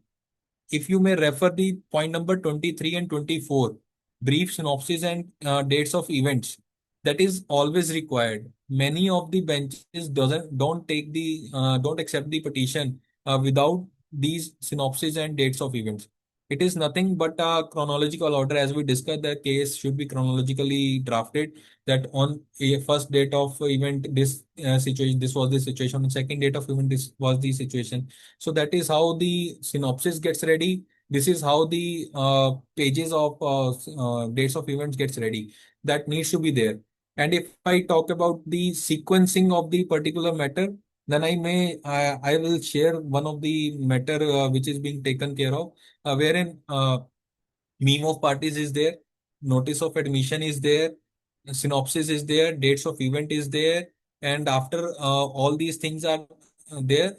If you may refer the point number 23 and 24, brief synopsis and dates of events, that is always required. Many of the benches don't accept the petition without these synopsis and dates of events. It is nothing but a chronological order. As we discussed, the case should be chronologically drafted, that on a first date of event this situation, this was the situation. On second date of event, this was the situation. So that is how the synopsis gets ready. This is how the pages of dates of events gets ready. That needs to be there. And if I talk about the sequencing of the particular matter, then I will share one of the matter which is being taken care of, wherein meme of parties is there, notice of admission is there, synopsis is there, dates of event is there, and after all these things are there,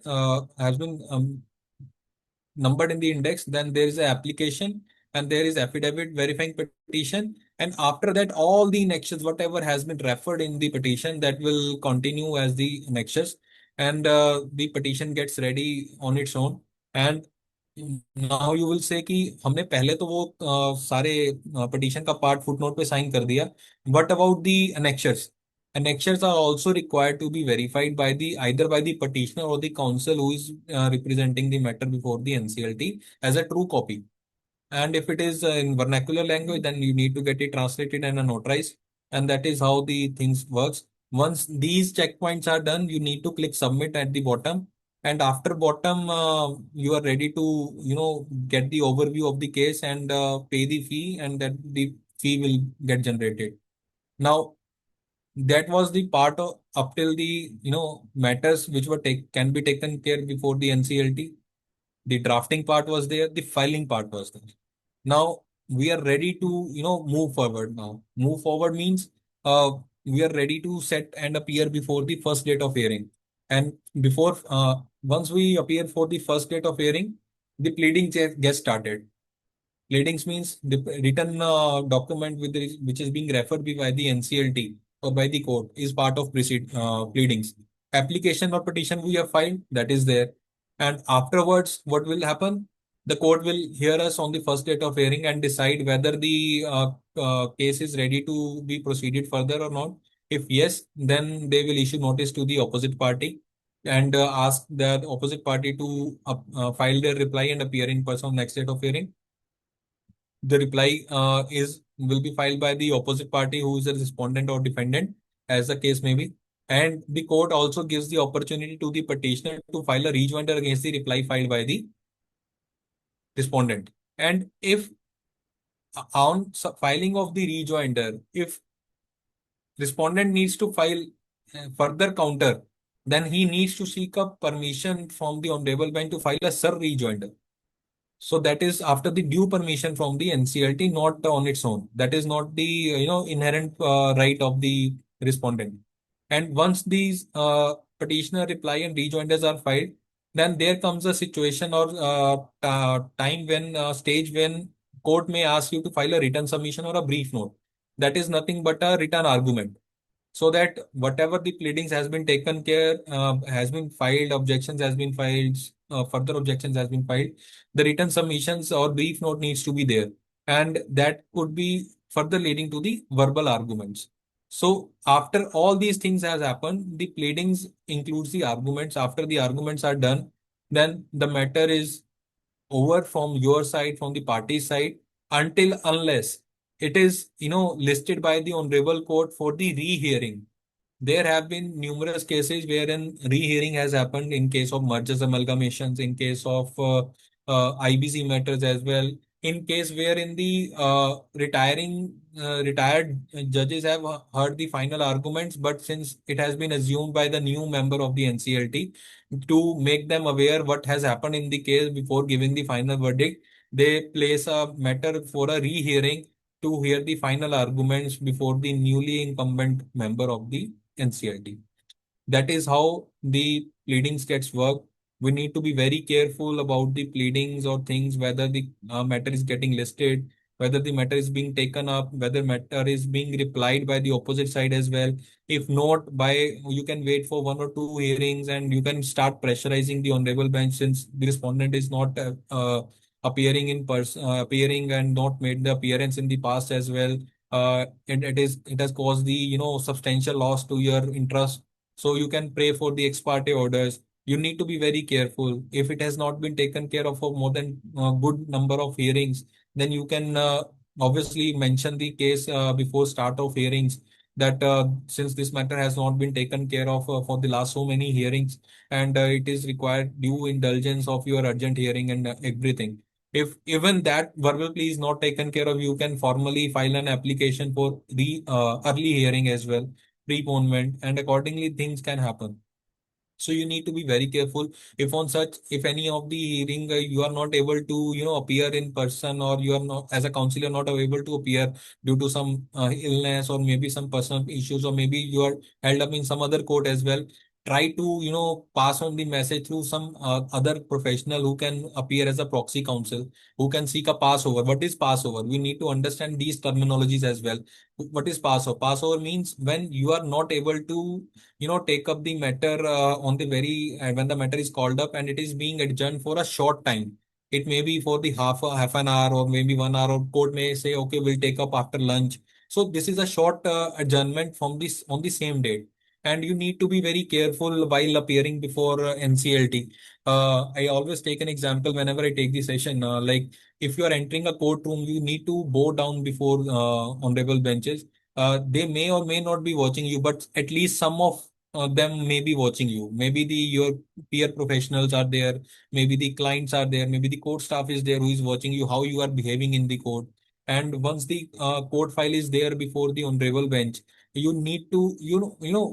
has been numbered in the index, then there is an application and there is affidavit verifying petition. And after that, all the annexures, whatever has been referred in the petition, that will continue as the annexures, and the petition gets ready on its own. And now you will say कि हमने पहले तो वो सारे petition का part footnote पे sign कर दिया. What about the annexures? Annexures are also required to be verified by the either by the petitioner or the counsel who is representing the matter before the NCLT as a true copy. And if it is in vernacular language, then you need to get it translated and notarized. And that is how the things works. Once these checkpoints are done, you need to click submit at the bottom. And after bottom, you are ready to, get the overview of the case and pay the fee, and that the fee will get generated. Now, that was the part of up till the matters which were can be taken care before the NCLT. The drafting part was there, the filing part was there. Now we are ready to move forward. Now move forward means we are ready to set and appear before the first date of hearing. And before once we appear for the first date of hearing, the pleading gets started. Pleadings means the written document which is being referred by the NCLT or by the court is part of pleadings. Application or petition we have filed, that is there. And afterwards, what will happen? The court will hear us on the first date of hearing and decide whether the case is ready to be proceeded further or not. If yes, then they will issue notice to the opposite party and ask the opposite party to file their reply and appear in person on next date of hearing. The reply is will be filed by the opposite party who is a respondent or defendant, as the case may be. And the court also gives the opportunity to the petitioner to file a rejoinder against the reply filed by the respondent. And if on filing of the rejoinder, if respondent needs to file further counter, then he needs to seek a permission from the honorable bench to file a sur rejoinder. So that is after the due permission from the NCLT, not on its own. That is not the inherent right of the respondent. And once these petitioner reply and rejoinders are filed, then there comes a situation or time when stage when court may ask you to file a written submission or a brief note. That is nothing but a written argument, so that whatever the pleadings has been taken care, has been filed, objections has been filed, further objections has been filed, the written submissions or brief note needs to be there, and that could be further leading to the verbal arguments. So after all these things has happened, the pleadings includes the arguments. After the arguments are done, then the matter is over from your side, from the party side, until unless it is listed by the honorable court for the rehearing. There have been numerous cases wherein rehearing has happened in case of mergers amalgamations, in case of IBC matters as well, in case wherein the retired judges have heard the final arguments, but since it has been assumed by the new member of the NCLT to make them aware what has happened in the case before giving the final verdict, they place a matter for a rehearing to hear the final arguments before the newly incumbent member of the NCLT. That is how the pleadings gets worked. We need to be very careful about the pleadings or things, whether the matter is getting listed, whether the matter is being taken up, whether matter is being replied by the opposite side as well. If not, by you can wait for one or two hearings and you can start pressurizing the honorable bench, since the respondent is not appearing in person, appearing and not made the appearance in the past as well. It has caused the substantial loss to your interest, so you can pray for the ex parte orders. You need to be very careful. If it has not been taken care of for more than a good number of hearings, then you can obviously mention the case before start of hearings, that since this matter has not been taken care of for the last so many hearings, and it is required due indulgence of your urgent hearing and everything. If even that verbal plea is not taken care of, you can formally file an application for the early hearing as well, preponement, and accordingly things can happen. So you need to be very careful. If on such, if any of the hearing you are not able to appear in person, or you are not as a counselor not able to appear due to some illness or maybe some personal issues, or maybe you are held up in some other court as well, try to pass on the message through some other professional who can appear as a proxy counsel, who can seek a passover. What is passover? We need to understand these terminologies as well. What is passover? Passover means when you are not able to take up the matter on the very when the matter is called up and it is being adjourned for a short time. It may be for the half an hour or maybe 1 hour, or court may say okay, we'll take up after lunch. So this is a short adjournment from this on the same date, and you need to be very careful while appearing before NCLT. I always take an example whenever I take the session, like if you are entering a courtroom, you need to bow down before honorable benches. They may or may not be watching you, but at least some of them may be watching you. Maybe the your peer professionals are there, maybe the clients are there, maybe the court staff is there who is watching you how you are behaving in the court. And once the court file is there before the honorable bench, you need to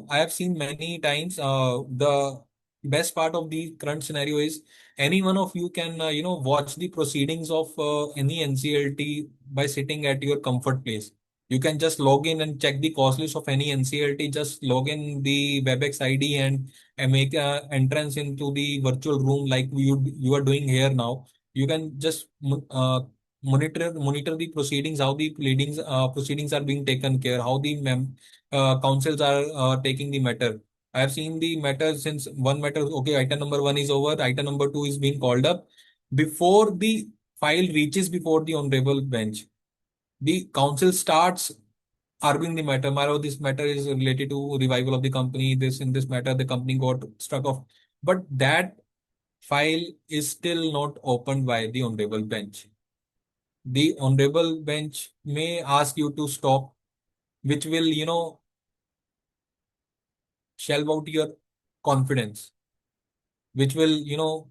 I have seen many times the best part of the current scenario is any one of you can watch the proceedings of any NCLT by sitting at your comfort place. You can just log in and check the cost list of any NCLT. Just log in the WebEx ID and make a entrance into the virtual room like you are doing here now. You can just monitor the proceedings, how the proceedings are being taken care, how the councils are taking the matter. I have seen the matter since one matter. Okay, item number one is over. Item number two is being called up. before the file reaches before the honorable bench, the counsel starts arguing the matter. Maro, this matter is related to revival of the company. This in this matter, the company got struck off. But that file is still not opened by the honorable bench. The honorable bench may ask you to stop, which will, shelve out your confidence, which will,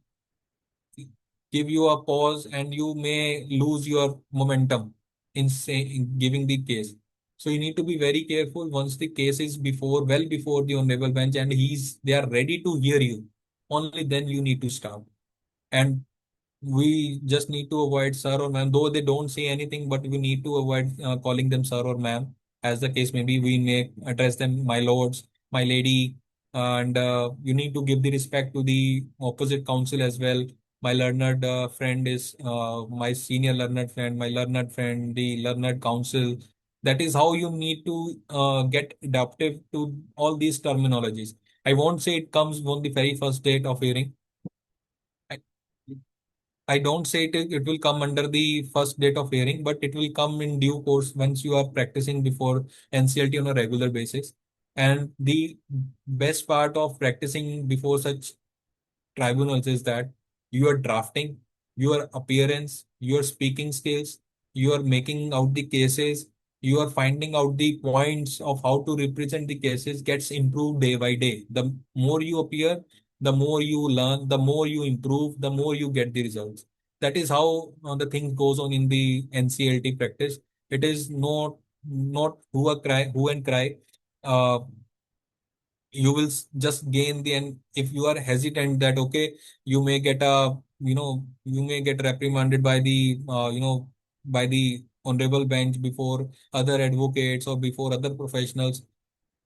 give you a pause and you may lose your momentum in giving the case. So you need to be very careful once the case is well before the honorable bench and they are ready to hear you. Only then you need to start. And we just need to avoid sir or ma'am, though they don't say anything, but we need to avoid calling them sir or ma'am. As the case may be, we may address them my lords, my lady, and you need to give the respect to the opposite counsel as well. My learned friend is my senior learned friend, my learned friend, the learned counsel. That is how you need to get adaptive to all these terminologies. I won't say it comes on the very first date of hearing. I, I don't say it will come under the first date of hearing, but it will come in due course once you are practicing before NCLT on a regular basis. And the best part of practicing before such tribunals is that your drafting, your appearance, your speaking skills, you are making out the cases, you are finding out the points of how to represent the cases gets improved day by day. The more you appear, the more you learn, the more you improve, the more you get the results. That is how the thing goes on in the NCLT practice. It is not who and cry. Uh, you will just gain the, and if you are hesitant that okay, you may get you may get reprimanded by the by the honorable bench before other advocates or before other professionals.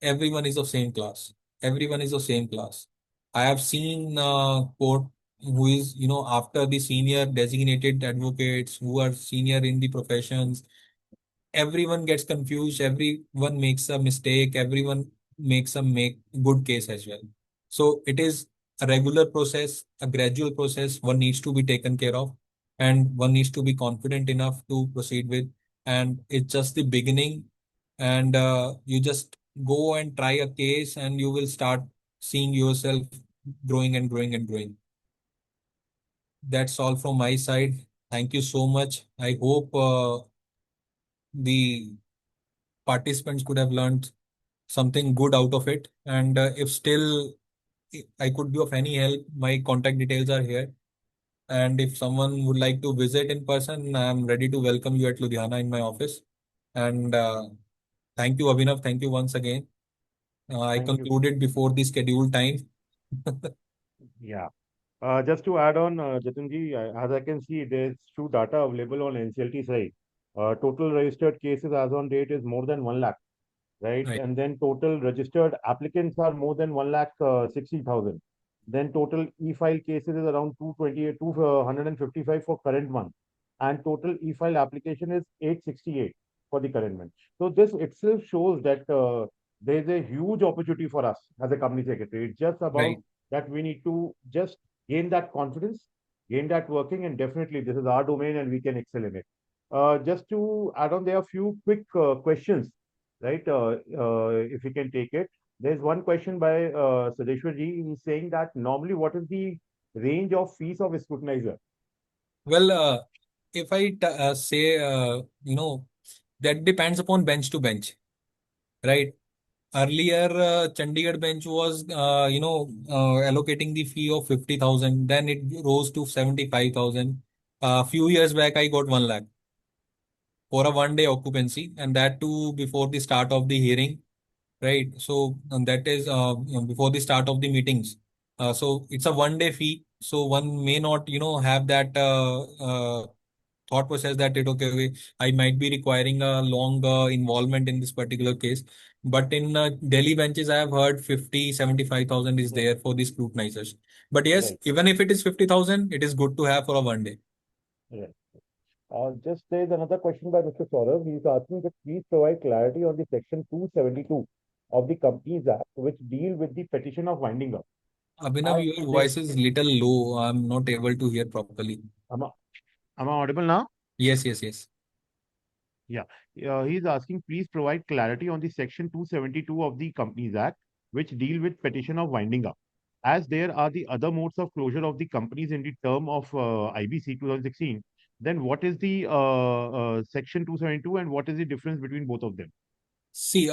Everyone is of same class. Everyone is of same class. I have seen court who is after the senior designated advocates who are senior in the professions, everyone gets confused, everyone makes a mistake, everyone makes a make good case as well. So it is a regular process, a gradual process, one needs to be taken care of, and one needs to be confident enough to proceed with. And it's just the beginning, and you just go and try a case and you will start seeing yourself growing and growing and growing. That's all from my side. Thank you so much. I hope the participants could have learned something good out of it. And if still I could be of any help, my contact details are here. And if someone would like to visit in person, I'm ready to welcome you at Ludhiana in my office. And thank you, Abhinav. Thank you once again. I Thank you. concluded before the scheduled time. Yeah. Just to add on, Jatinji, as I can see, there's true data available on NCLT side. Total registered cases as on date is more than 1 lakh, right? Right, And then total registered applicants are more than 1 lakh 60,000. Then total e-file cases is around 228, 255 for current month. And total e-file application is 868 for the current month. So this itself shows that there's a huge opportunity for us as a company secretary. It's just about right. that we need to just gain that confidence, gain that working, and definitely this is our domain and we can excel in it. Just to add on, there are a few quick questions, right? If you can take it. There's one question by Sadeshwar ji. He's saying that normally what is the range of fees of a scrutinizer? Well, if I say, that depends upon bench to bench, right? Earlier, Chandigarh bench was, allocating the fee of 50,000. Then it rose to 75,000. A few years back, I got 1 lakh for a 1 day occupancy, and that too before the start of the hearing, right? So that is before the start of the meetings. So it's a 1 day fee. So one may not, have that thought process that okay, I might be requiring a long involvement in this particular case. But in Delhi benches, I have heard 50, 75,000 is Right, there for the scrutinizers. But yes, right, even if it is 50,000, it is good to have for a 1 day. right. Just there's another question by Mr. Saurav. He's asking that please provide clarity on the section 272 of the Companies Act, which deal with the petition of winding up. Abhinav, Hi, your good day. voice is little low. I'm not able to hear properly. Am I, am I audible now? Yes, yes, yes. Yeah. He's asking, please provide clarity on the Section 272 of the Companies Act, which deal with petition of winding up. As there are the other modes of closure of the companies in the term of IBC 2016, then what is the Section 272 and what is the difference between both of them? See,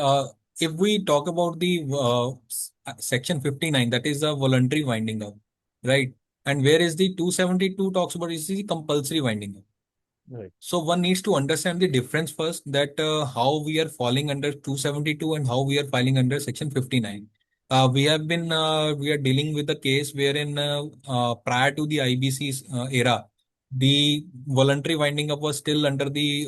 if we talk about the section 59, that is the voluntary winding up, right? And where is the 272 talks about is the compulsory winding up. Right. So one needs to understand the difference first, that how we are falling under 272 and how we are filing under section 59. We are dealing with a case wherein prior to the IBC's era, the voluntary winding up was still under the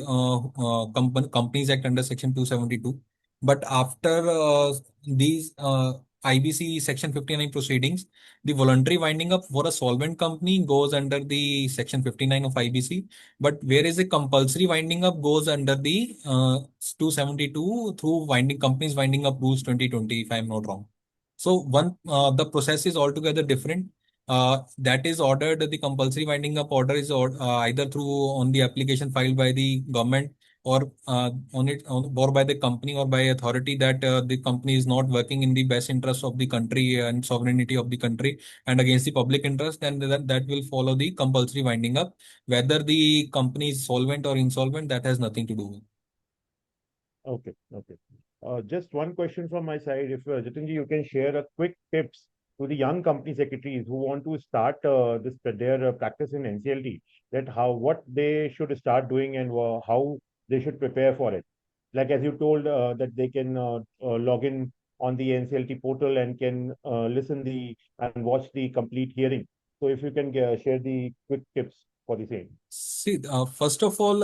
Companies Act under section 272. But after these IBC section 59 proceedings, the voluntary winding up for a solvent company goes under the section 59 of IBC, but where is the compulsory winding up goes under the 272 through winding companies winding up rules 2020, if I'm not wrong. So one the process is altogether different. That is ordered. The compulsory winding up order is either through on the application filed by the government, or or by the company or by authority, that the company is not working in the best interest of the country and sovereignty of the country and against the public interest. Then that will follow the compulsory winding up. Whether the company is solvent or insolvent, that has nothing to do with. Okay, okay. Just one question from my side. If Jitinji, you can share a quick tips to the young company secretaries who want to start their practice in NCLT, that how what they should start doing and how they should prepare for it. Like as you told that they can log in on the NCLT portal and can listen the and watch the complete hearing. So if you can share the quick tips for the same. See, first of all,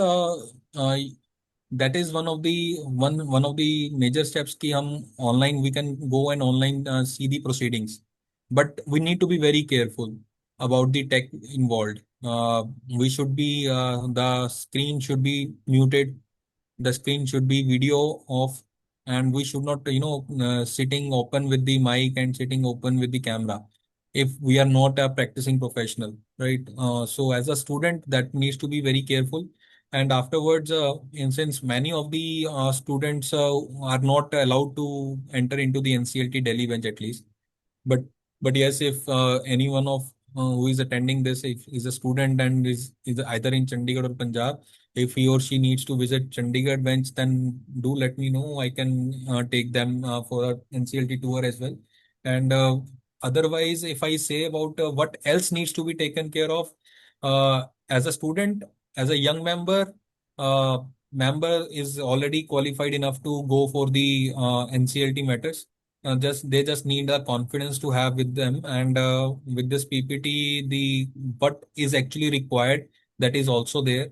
that is one of the major steps कि हम online we can go and online see the proceedings, but we need to be very careful about the tech involved. We should be the screen should be muted, the screen should be video off, and we should not sitting open with the mic and sitting open with the camera if we are not a practicing professional, right? So as a student, that needs to be very careful. And afterwards, and since many of the students are not allowed to enter into the NCLT Delhi bench at least, but yes, if any one of who is attending this, if is a student and is either in Chandigarh or Punjab, if he or she needs to visit Chandigarh bench, then do let me know. I can take them for a NCLT tour as well. And otherwise, if I say about what else needs to be taken care of, as a student, as a young member, uh, member is already qualified enough to go for the NCLT matters. Just they just need the confidence to have with them, and with this PPT, the what is actually required, that is also there.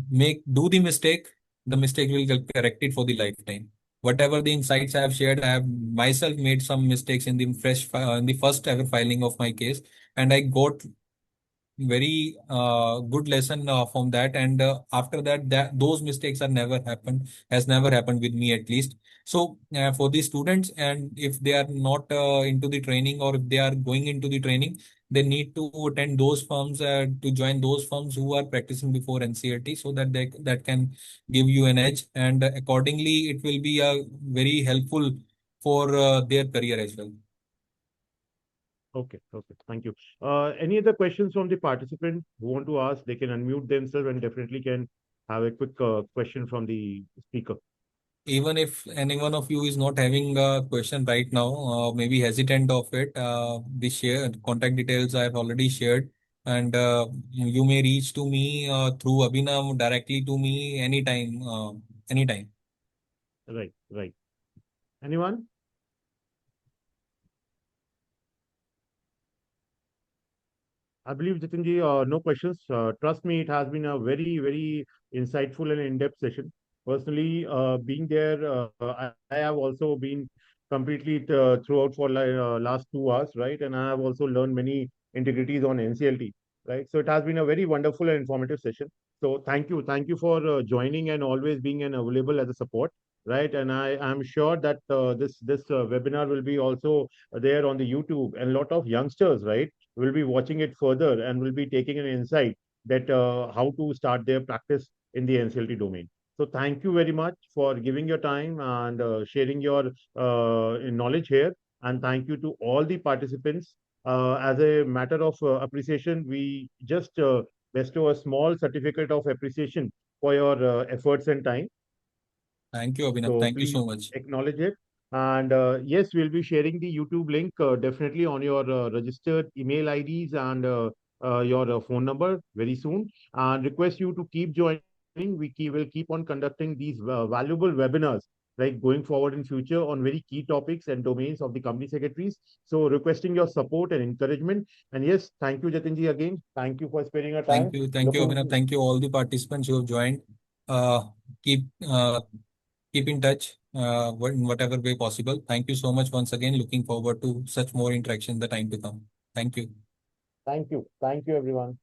Make do the mistake will get corrected for the lifetime. Whatever the insights I have shared, I have myself made some mistakes in the in the first ever filing of my case, and I got very good lesson from that. And after that, those mistakes are never happened has never happened with me, at least. So for the students, and if they are not into the training, or if they are going into the training, they need to attend those firms, to join those firms who are practicing before NCLT, so that that can give you an edge, and accordingly it will be very helpful for their career as well. Okay, okay. Thank you. Any other questions from the participant who want to ask? They can unmute themselves and definitely can have a quick question from the speaker. Even if any one of you is not having a question right now, maybe hesitant of it, the share contact details I have already shared, and you may reach to me through Abhinav directly to me anytime, anytime. Right, right. Anyone? I believe, Jitinji, no questions. Trust me, it has been a very, very insightful and in-depth session. Personally, being there, I have also been completely throughout for last 2 hours, right? And I have also learned many integrities on NCLT, right? So it has been a very wonderful and informative session. So thank you for joining and always being available as a support. right? And I am sure that this webinar will be also there on the YouTube, and a lot of youngsters, right, will be watching it further and will be taking an insight that how to start their practice in the NCLT domain. So thank you very much for giving your time and sharing your knowledge here. And thank you to all the participants. As a matter of appreciation, we just bestow a small certificate of appreciation for your efforts and time. Thank you, Abhinav. So Thank you please so much. acknowledge it. And yes, we'll be sharing the YouTube link definitely on your registered email IDs and your phone number very soon. And request you to keep joining. Will keep on conducting these valuable webinars like going forward in future on very key topics and domains of the company secretaries. So requesting your support and encouragement. And yes, thank you, Jatinji, again. Thank you for sparing your time. Thank you, Abhinav. Looking Thank you, all the participants who have joined. Uh, keep keep in touch in whatever way possible. Thank you so much once again. Looking forward to such more interaction in the time to come. Thank you. Thank you. Thank you, everyone.